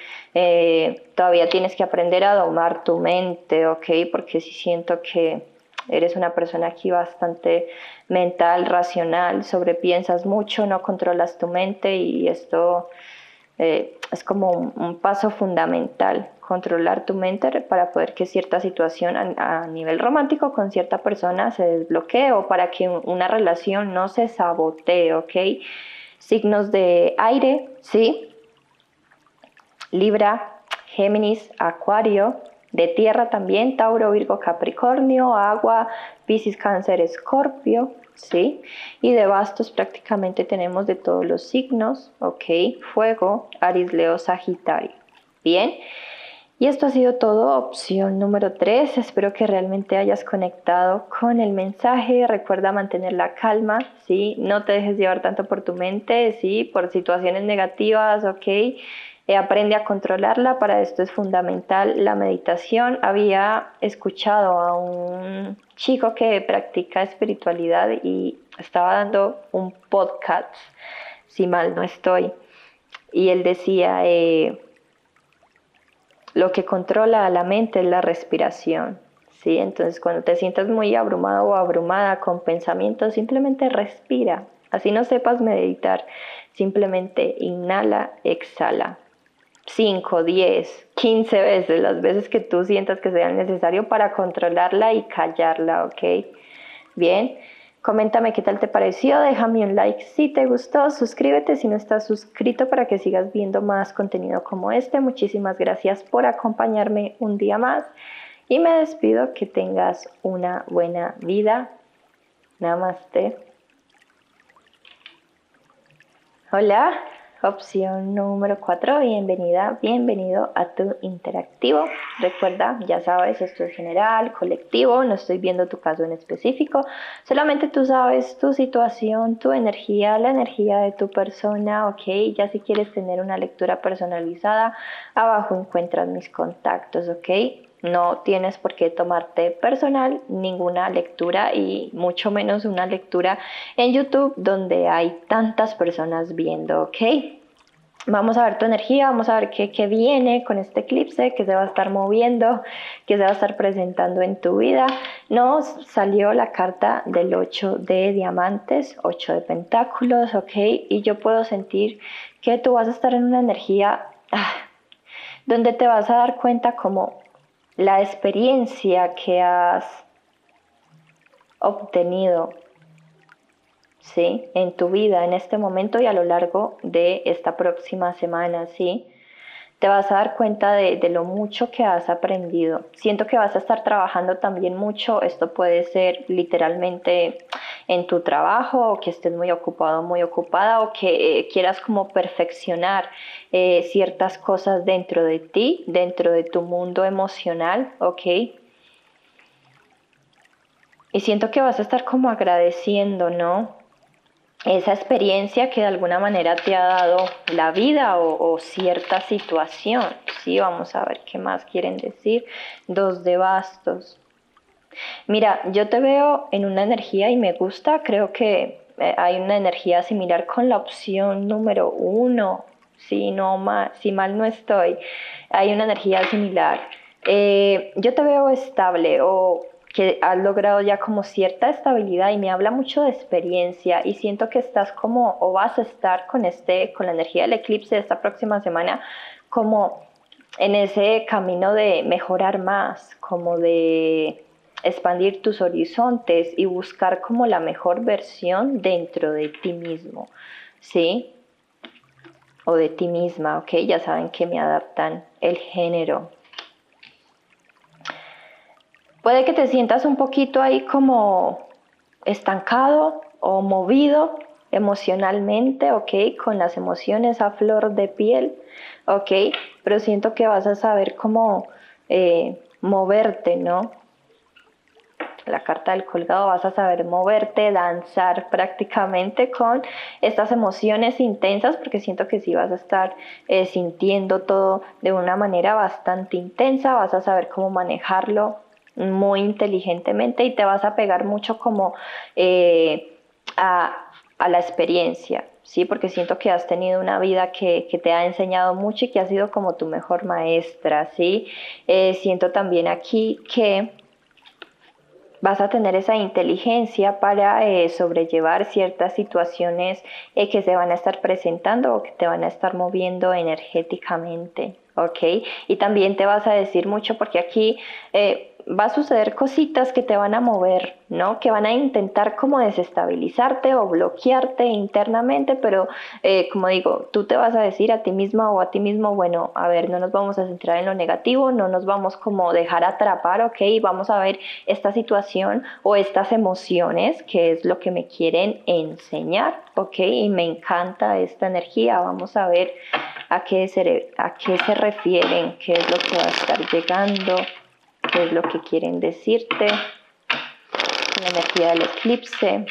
todavía tienes que aprender a domar tu mente, ok, porque sí siento que eres una persona aquí bastante mental, racional, sobrepiensas mucho, no controlas tu mente y esto es como un paso fundamental, controlar tu mente para poder que cierta situación a nivel romántico con cierta persona se desbloquee o para que una relación no se sabotee, ¿ok? Signos de aire, ¿sí? Libra, Géminis, Acuario, de tierra también, Tauro, Virgo, Capricornio, agua, Piscis, Cáncer, Escorpio, ¿sí? Y de bastos prácticamente tenemos de todos los signos, ¿ok? Fuego, Aries, Leo, Sagitario. Bien, y esto ha sido todo, opción número 3. Espero que realmente hayas conectado con el mensaje. Recuerda mantener la calma, ¿sí? No te dejes llevar tanto por tu mente, ¿sí? Por situaciones negativas, ¿ok? Aprende a controlarla. Para esto es fundamental la meditación. Había escuchado a un chico que practica espiritualidad y estaba dando un podcast, si mal no estoy. Y él decía... lo que controla a la mente es la respiración, ¿sí? Entonces, cuando te sientas muy abrumado o abrumada con pensamientos, simplemente respira. Así no sepas meditar, simplemente inhala, exhala. 5, 10, 15 veces, las veces que tú sientas que sea necesario para controlarla y callarla, ¿ok? Bien, coméntame qué tal te pareció, déjame un like si te gustó, suscríbete si no estás suscrito para que sigas viendo más contenido como este. Muchísimas gracias por acompañarme un día más y me despido, que tengas una buena vida. Namaste. Hola, opción número 4, bienvenida, bienvenido a tu interactivo. Recuerda, ya sabes, esto es general, colectivo, no estoy viendo tu caso en específico, solamente tú sabes tu situación, tu energía, la energía de tu persona, ok. Ya si quieres tener una lectura personalizada, abajo encuentras mis contactos, ok. No tienes por qué tomarte personal ninguna lectura y mucho menos una lectura en YouTube donde hay tantas personas viendo, ¿ok? Vamos a ver tu energía, vamos a ver qué viene con este eclipse, qué se va a estar moviendo, qué se va a estar presentando en tu vida. Nos salió la carta del 8 de diamantes, 8 de pentáculos, ¿ok? Y yo puedo sentir que tú vas a estar en una energía donde te vas a dar cuenta como la experiencia que has obtenido, ¿sí? En tu vida, en este momento y a lo largo de esta próxima semana, ¿sí? Te vas a dar cuenta de lo mucho que has aprendido. Siento que vas a estar trabajando también mucho. Esto puede ser literalmente en tu trabajo, o que estés muy ocupado, muy ocupada, o que quieras como perfeccionar ciertas cosas dentro de ti, dentro de tu mundo emocional, ¿ok? Y siento que vas a estar como agradeciendo, ¿no? Esa experiencia que de alguna manera te ha dado la vida o cierta situación. Sí, vamos a ver qué más quieren decir. 2 de bastos. Mira, yo te veo en una energía y me gusta, creo que hay una energía similar con la opción número 1, si, no mal, si mal no estoy, hay una energía similar. Yo te veo estable o que has logrado ya como cierta estabilidad y me habla mucho de experiencia y siento que estás como o vas a estar con la energía del eclipse de esta próxima semana como en ese camino de mejorar más, como de expandir tus horizontes y buscar como la mejor versión dentro de ti mismo, ¿sí? O de ti misma, ¿ok? Ya saben que me adaptan el género. Puede que te sientas un poquito ahí como estancado o movido emocionalmente, ¿ok? Con las emociones a flor de piel, ¿ok? Pero siento que vas a saber cómo moverte, ¿no? La carta del colgado, vas a saber moverte, danzar prácticamente con estas emociones intensas, porque siento que sí vas a estar sintiendo todo de una manera bastante intensa, vas a saber cómo manejarlo muy inteligentemente y te vas a pegar mucho como eh, a la experiencia, ¿sí? Porque siento que has tenido una vida que te ha enseñado mucho y que ha sido como tu mejor maestra, ¿sí? Siento también aquí que vas a tener esa inteligencia para sobrellevar ciertas situaciones que se van a estar presentando o que te van a estar moviendo energéticamente, ¿ok? Y también te vas a decir mucho porque aquí va a suceder cositas que te van a mover, ¿no? Que van a intentar como desestabilizarte o bloquearte internamente, pero como digo, tú te vas a decir a ti misma o a ti mismo, bueno, a ver, no nos vamos a centrar en lo negativo, no nos vamos como dejar atrapar, ¿ok? Vamos a ver esta situación o estas emociones, que es lo que me quieren enseñar, ¿ok? Y me encanta esta energía, vamos a ver a qué se refieren, qué es lo que va a estar llegando, qué es lo que quieren decirte, la energía del eclipse.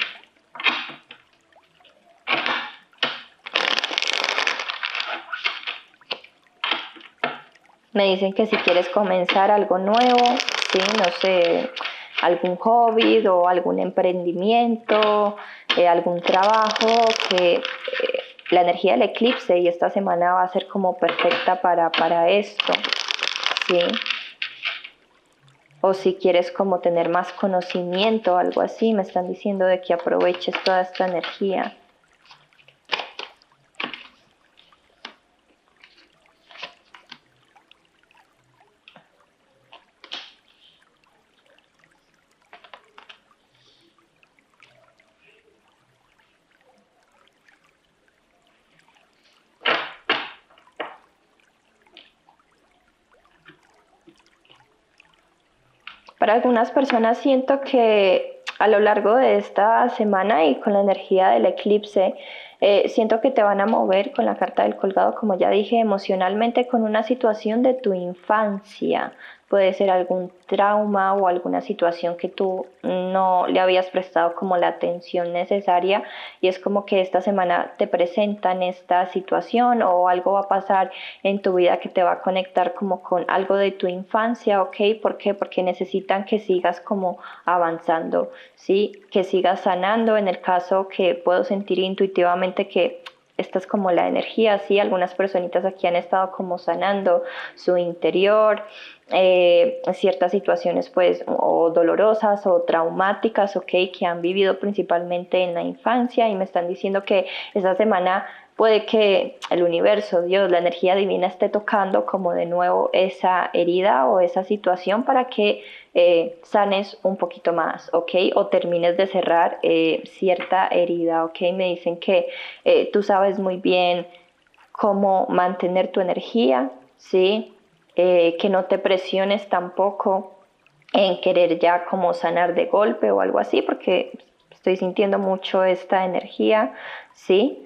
Me dicen que si quieres comenzar algo nuevo, sí, no sé, algún hobby o algún emprendimiento, algún trabajo, que la energía del eclipse y esta semana va a ser como perfecta para esto, ¿sí? O si quieres como tener más conocimiento, algo así, me están diciendo de que aproveches toda esta energía. Para algunas personas siento que a lo largo de esta semana y con la energía del eclipse, siento que te van a mover con la carta del colgado, como ya dije, emocionalmente con una situación de tu infancia. Puede ser algún trauma o alguna situación que tú no le habías prestado como la atención necesaria y es como que esta semana te presentan esta situación o algo va a pasar en tu vida que te va a conectar como con algo de tu infancia, ¿ok? ¿Por qué? Porque necesitan que sigas como avanzando, ¿sí? Que sigas sanando. En el caso que puedo sentir intuitivamente que esta es como la energía, ¿sí? Algunas personitas aquí han estado como sanando su interior, ciertas situaciones pues o dolorosas o traumáticas, ¿ok? Que han vivido principalmente en la infancia y me están diciendo que esta semana puede que el universo, Dios, la energía divina esté tocando como de nuevo esa herida o esa situación para que sanes un poquito más, ¿ok? O termines de cerrar cierta herida, ¿ok? Me dicen que tú sabes muy bien cómo mantener tu energía, ¿sí? Que no te presiones tampoco en querer ya como sanar de golpe o algo así, porque estoy sintiendo mucho esta energía, ¿sí?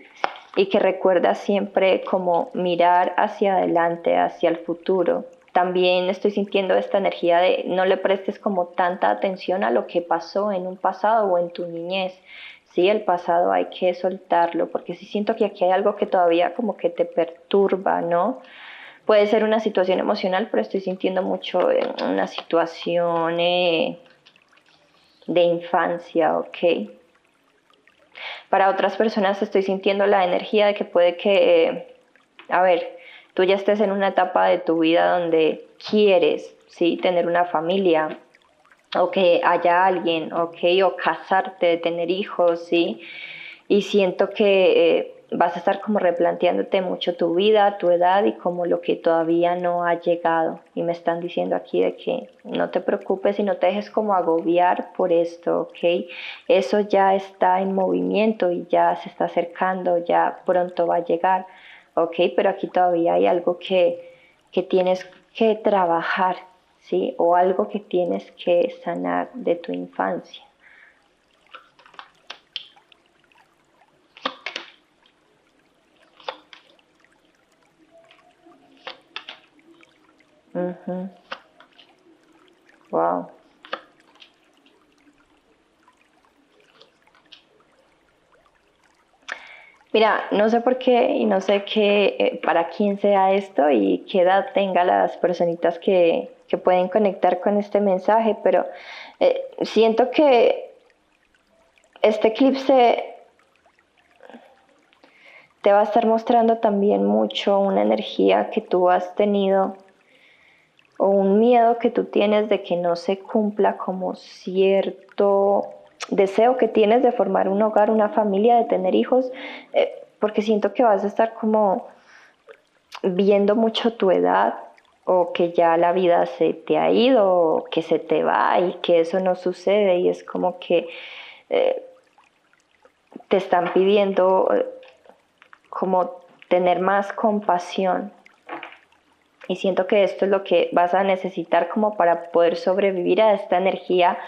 Y que recuerda siempre como mirar hacia adelante, hacia el futuro. También estoy sintiendo esta energía de no le prestes como tanta atención a lo que pasó en un pasado o en tu niñez. Sí, el pasado hay que soltarlo, porque sí siento que aquí hay algo que todavía como que te perturba, ¿no? Puede ser una situación emocional, pero estoy sintiendo mucho una situación de infancia, ¿ok? Para otras personas estoy sintiendo la energía de que puede que, a ver, tú ya estés en una etapa de tu vida donde quieres, ¿sí? Tener una familia, o que haya alguien, ¿ok? O casarte, tener hijos, ¿sí? Y siento que vas a estar como replanteándote mucho tu vida, tu edad y como lo que todavía no ha llegado. Y me están diciendo aquí de que no te preocupes y no te dejes como agobiar por esto, ¿ok? Eso ya está en movimiento y ya se está acercando, ya pronto va a llegar, ¿ok? Pero aquí todavía hay algo que tienes que trabajar, ¿sí? O algo que tienes que sanar de tu infancia. Uh-huh. Wow. Mira, no sé por qué y no sé qué, para quién sea esto y qué edad tenga las personitas que pueden conectar con este mensaje, pero siento que este eclipse te va a estar mostrando también mucho una energía que tú has tenido o un miedo que tú tienes de que no se cumpla como cierto deseo que tienes de formar un hogar, una familia, de tener hijos, porque siento que vas a estar como viendo mucho tu edad o que ya la vida se te ha ido o que se te va y que eso no sucede y es como que eh, te están pidiendo como tener más compasión y siento que esto es lo que vas a necesitar como para poder sobrevivir a esta energía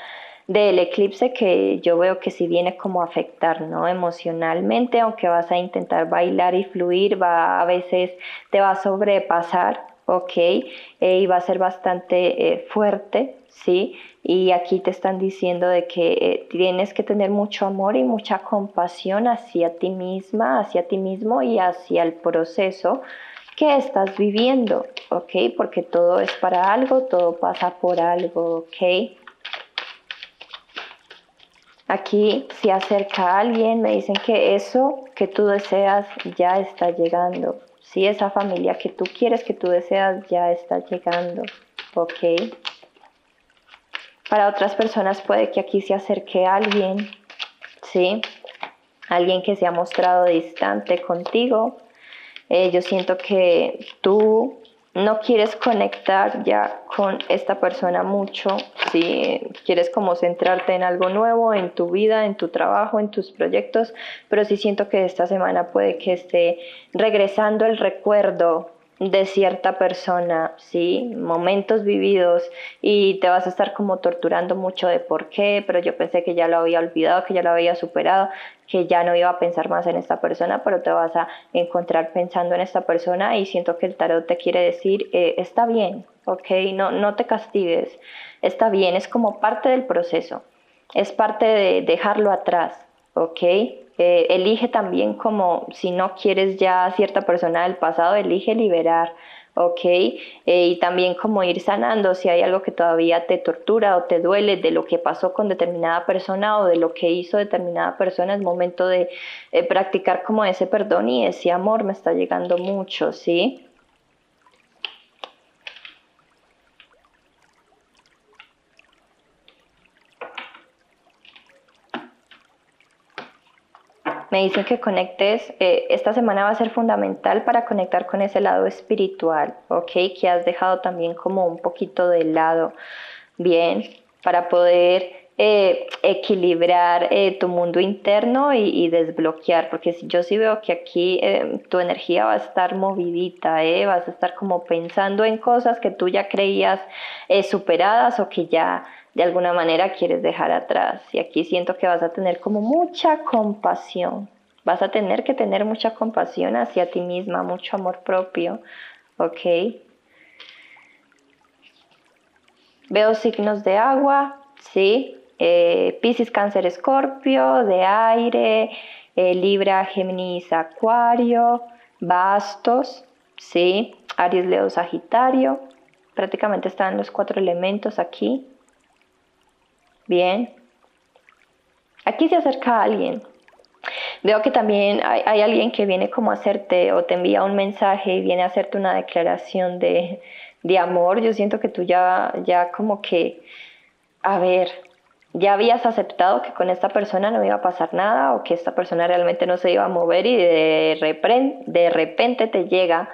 del eclipse que yo veo que sí viene como a afectar, ¿no? Emocionalmente, aunque vas a intentar bailar y fluir, a veces te va a sobrepasar, ¿ok? Y va a ser bastante fuerte, ¿sí? Y aquí te están diciendo de que tienes que tener mucho amor y mucha compasión hacia ti misma, hacia ti mismo y hacia el proceso que estás viviendo, ¿ok? Porque todo es para algo, todo pasa por algo, ¿ok? Aquí se acerca alguien, me dicen que eso que tú deseas ya está llegando. Sí, esa familia que tú quieres, que tú deseas, ya está llegando. ¿Ok? Para otras personas puede que aquí se acerque alguien, ¿sí? Alguien que se ha mostrado distante contigo. Yo siento que tú no quieres conectar ya con esta persona mucho, ¿sí? Quieres como centrarte en algo nuevo, en tu vida, en tu trabajo, en tus proyectos, pero sí siento que esta semana puede que esté regresando el recuerdo de cierta persona, ¿sí? Momentos vividos y te vas a estar como torturando mucho de por qué, pero yo pensé que ya lo había olvidado, que ya lo había superado, que ya no iba a pensar más en esta persona, pero te vas a encontrar pensando en esta persona y siento que el tarot te quiere decir, está bien, ¿ok? No te castigues, está bien, es como parte del proceso, es parte de dejarlo atrás, ¿ok? Elige también como si no quieres ya a cierta persona del pasado, elige liberar, ¿ok? Y también como ir sanando si hay algo que todavía te tortura o te duele de lo que pasó con determinada persona o de lo que hizo determinada persona, es momento de practicar como ese perdón y ese amor me está llegando mucho, ¿sí? Me dicen que conectes, esta semana va a ser fundamental para conectar con ese lado espiritual, ¿ok? Que has dejado también como un poquito de lado, bien, para poder equilibrar tu mundo interno y desbloquear, porque yo sí veo que aquí tu energía va a estar movidita, vas a estar como pensando en cosas que tú ya creías superadas o que ya de alguna manera quieres dejar atrás. Y aquí siento que vas a tener como mucha compasión. Vas a tener que tener mucha compasión hacia ti misma, mucho amor propio, ¿ok? Veo signos de agua, ¿sí? Piscis, Cáncer, Escorpio, de aire, Libra, Géminis, Acuario, Bastos, ¿sí? Aries, Leo, Sagitario. Prácticamente están los 4 elementos aquí. Bien. Aquí se acerca alguien. Veo que también hay alguien que viene como a hacerte o te envía un mensaje y viene a hacerte una declaración de amor. Yo siento que tú ya como que, a ver, ya habías aceptado que con esta persona no iba a pasar nada o que esta persona realmente no se iba a mover y de repente te llega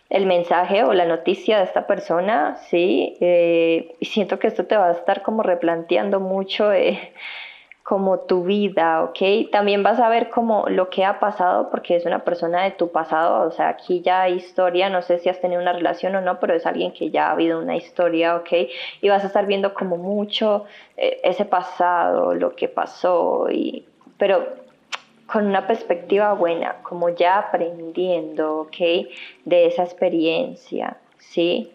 el mensaje o la noticia de esta persona, ¿sí? Y siento que esto te va a estar como replanteando mucho como tu vida, ¿ok? También vas a ver como lo que ha pasado porque es una persona de tu pasado, o sea, aquí ya hay historia, no sé si has tenido una relación o no, pero es alguien que ya ha habido una historia, ¿ok? Y vas a estar viendo como mucho ese pasado, lo que pasó, pero con una perspectiva buena, como ya aprendiendo, ¿ok? De esa experiencia, ¿sí?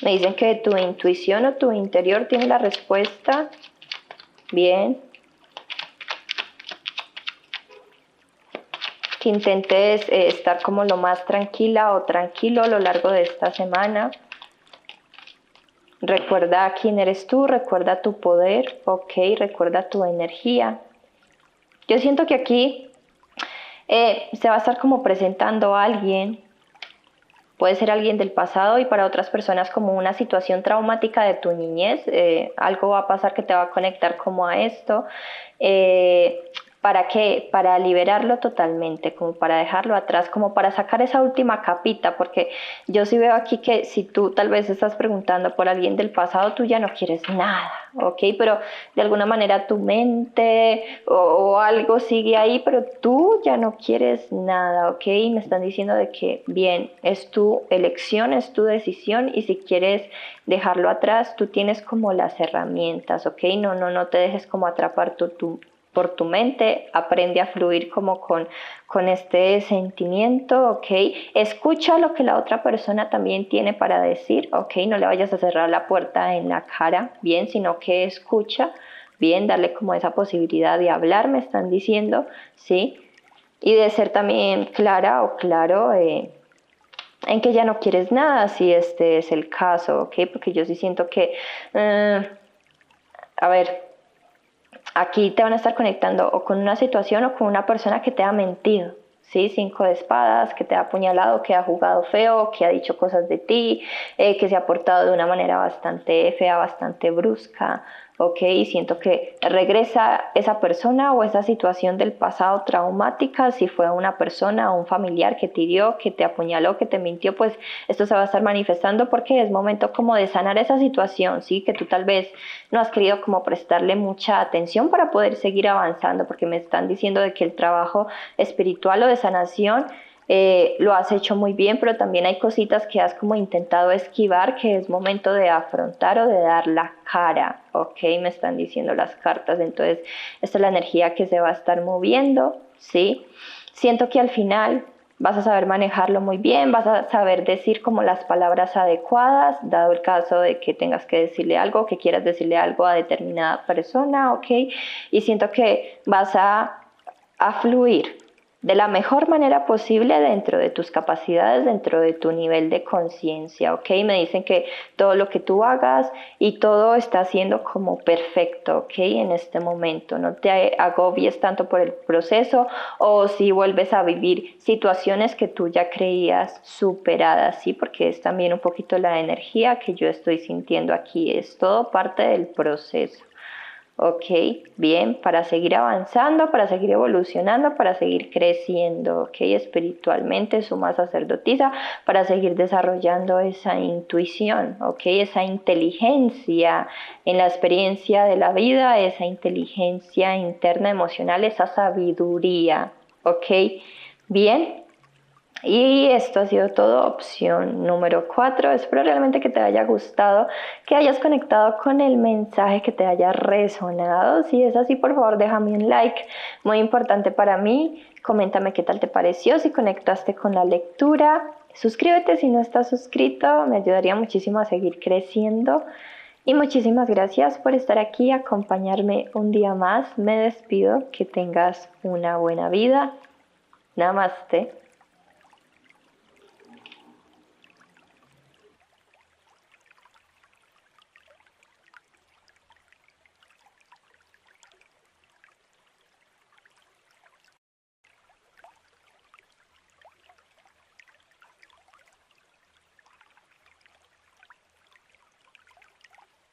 Me dicen que tu intuición o tu interior tiene la respuesta. Bien. Que intentes estar como lo más tranquila o tranquilo a lo largo de esta semana. Recuerda quién eres tú, recuerda tu poder, ok, recuerda tu energía. Yo siento que aquí se va a estar como presentando a alguien, puede ser alguien del pasado y para otras personas como una situación traumática de tu niñez, algo va a pasar que te va a conectar como a esto. ¿Para qué? Para liberarlo totalmente, como para dejarlo atrás, como para sacar esa última capita, porque yo sí veo aquí que si tú tal vez estás preguntando por alguien del pasado, tú ya no quieres nada, ¿ok? Pero de alguna manera tu mente o algo sigue ahí, pero tú ya no quieres nada, ¿ok? Me están diciendo de que, bien, es tu elección, es tu decisión y si quieres dejarlo atrás, tú tienes como las herramientas, ¿ok? No te dejes como atrapar por tu mente, aprende a fluir como con este sentimiento, ¿ok? Escucha lo que la otra persona también tiene para decir, ¿ok? No le vayas a cerrar la puerta en la cara, bien, sino que escucha, bien, darle como esa posibilidad de hablar, me están diciendo, ¿sí? Y de ser también clara o claro en que ya no quieres nada, si este es el caso, ¿ok? Porque yo sí siento que, a ver, aquí te van a estar conectando o con una situación o con una persona que te ha mentido, ¿sí? 5 de espadas, que te ha apuñalado, que ha jugado feo, que ha dicho cosas de ti, que se ha portado de una manera bastante fea, bastante brusca, ¿ok? Y siento que regresa esa persona o esa situación del pasado traumática, si fue una persona o un familiar que te hirió, que te apuñaló, que te mintió, pues esto se va a estar manifestando porque es momento como de sanar esa situación, ¿sí? Que tú tal vez no has querido como prestarle mucha atención para poder seguir avanzando, porque me están diciendo de que el trabajo espiritual o de sanación lo has hecho muy bien, pero también hay cositas que has como intentado esquivar, que es momento de afrontar o de dar la cara, ¿ok? Me están diciendo las cartas, entonces esta es la energía que se va a estar moviendo, ¿sí? Siento que al final vas a saber manejarlo muy bien, vas a saber decir como las palabras adecuadas, dado el caso de que tengas que decirle algo, que quieras decirle algo a determinada persona, ¿ok? Y siento que vas a fluir, de la mejor manera posible dentro de tus capacidades, dentro de tu nivel de conciencia, ¿ok? Me dicen que todo lo que tú hagas y todo está siendo como perfecto, ¿ok? En este momento, no te agobies tanto por el proceso o si vuelves a vivir situaciones que tú ya creías superadas, ¿sí? Porque es también un poquito la energía que yo estoy sintiendo aquí, es todo parte del proceso. Ok, bien, para seguir avanzando, para seguir evolucionando, para seguir creciendo, ok, espiritualmente, suma sacerdotisa, para seguir desarrollando esa intuición, ok, esa inteligencia en la experiencia de la vida, esa inteligencia interna emocional, esa sabiduría, ok, bien. Y esto ha sido todo opción número 4. Espero realmente que te haya gustado, que hayas conectado con el mensaje, que te haya resonado. Si es así, por favor, déjame un like, muy importante para mí. Coméntame qué tal te pareció, si conectaste con la lectura. Suscríbete si no estás suscrito, me ayudaría muchísimo a seguir creciendo. Y muchísimas gracias por estar aquí, acompañarme un día más. Me despido, que tengas una buena vida. Namaste.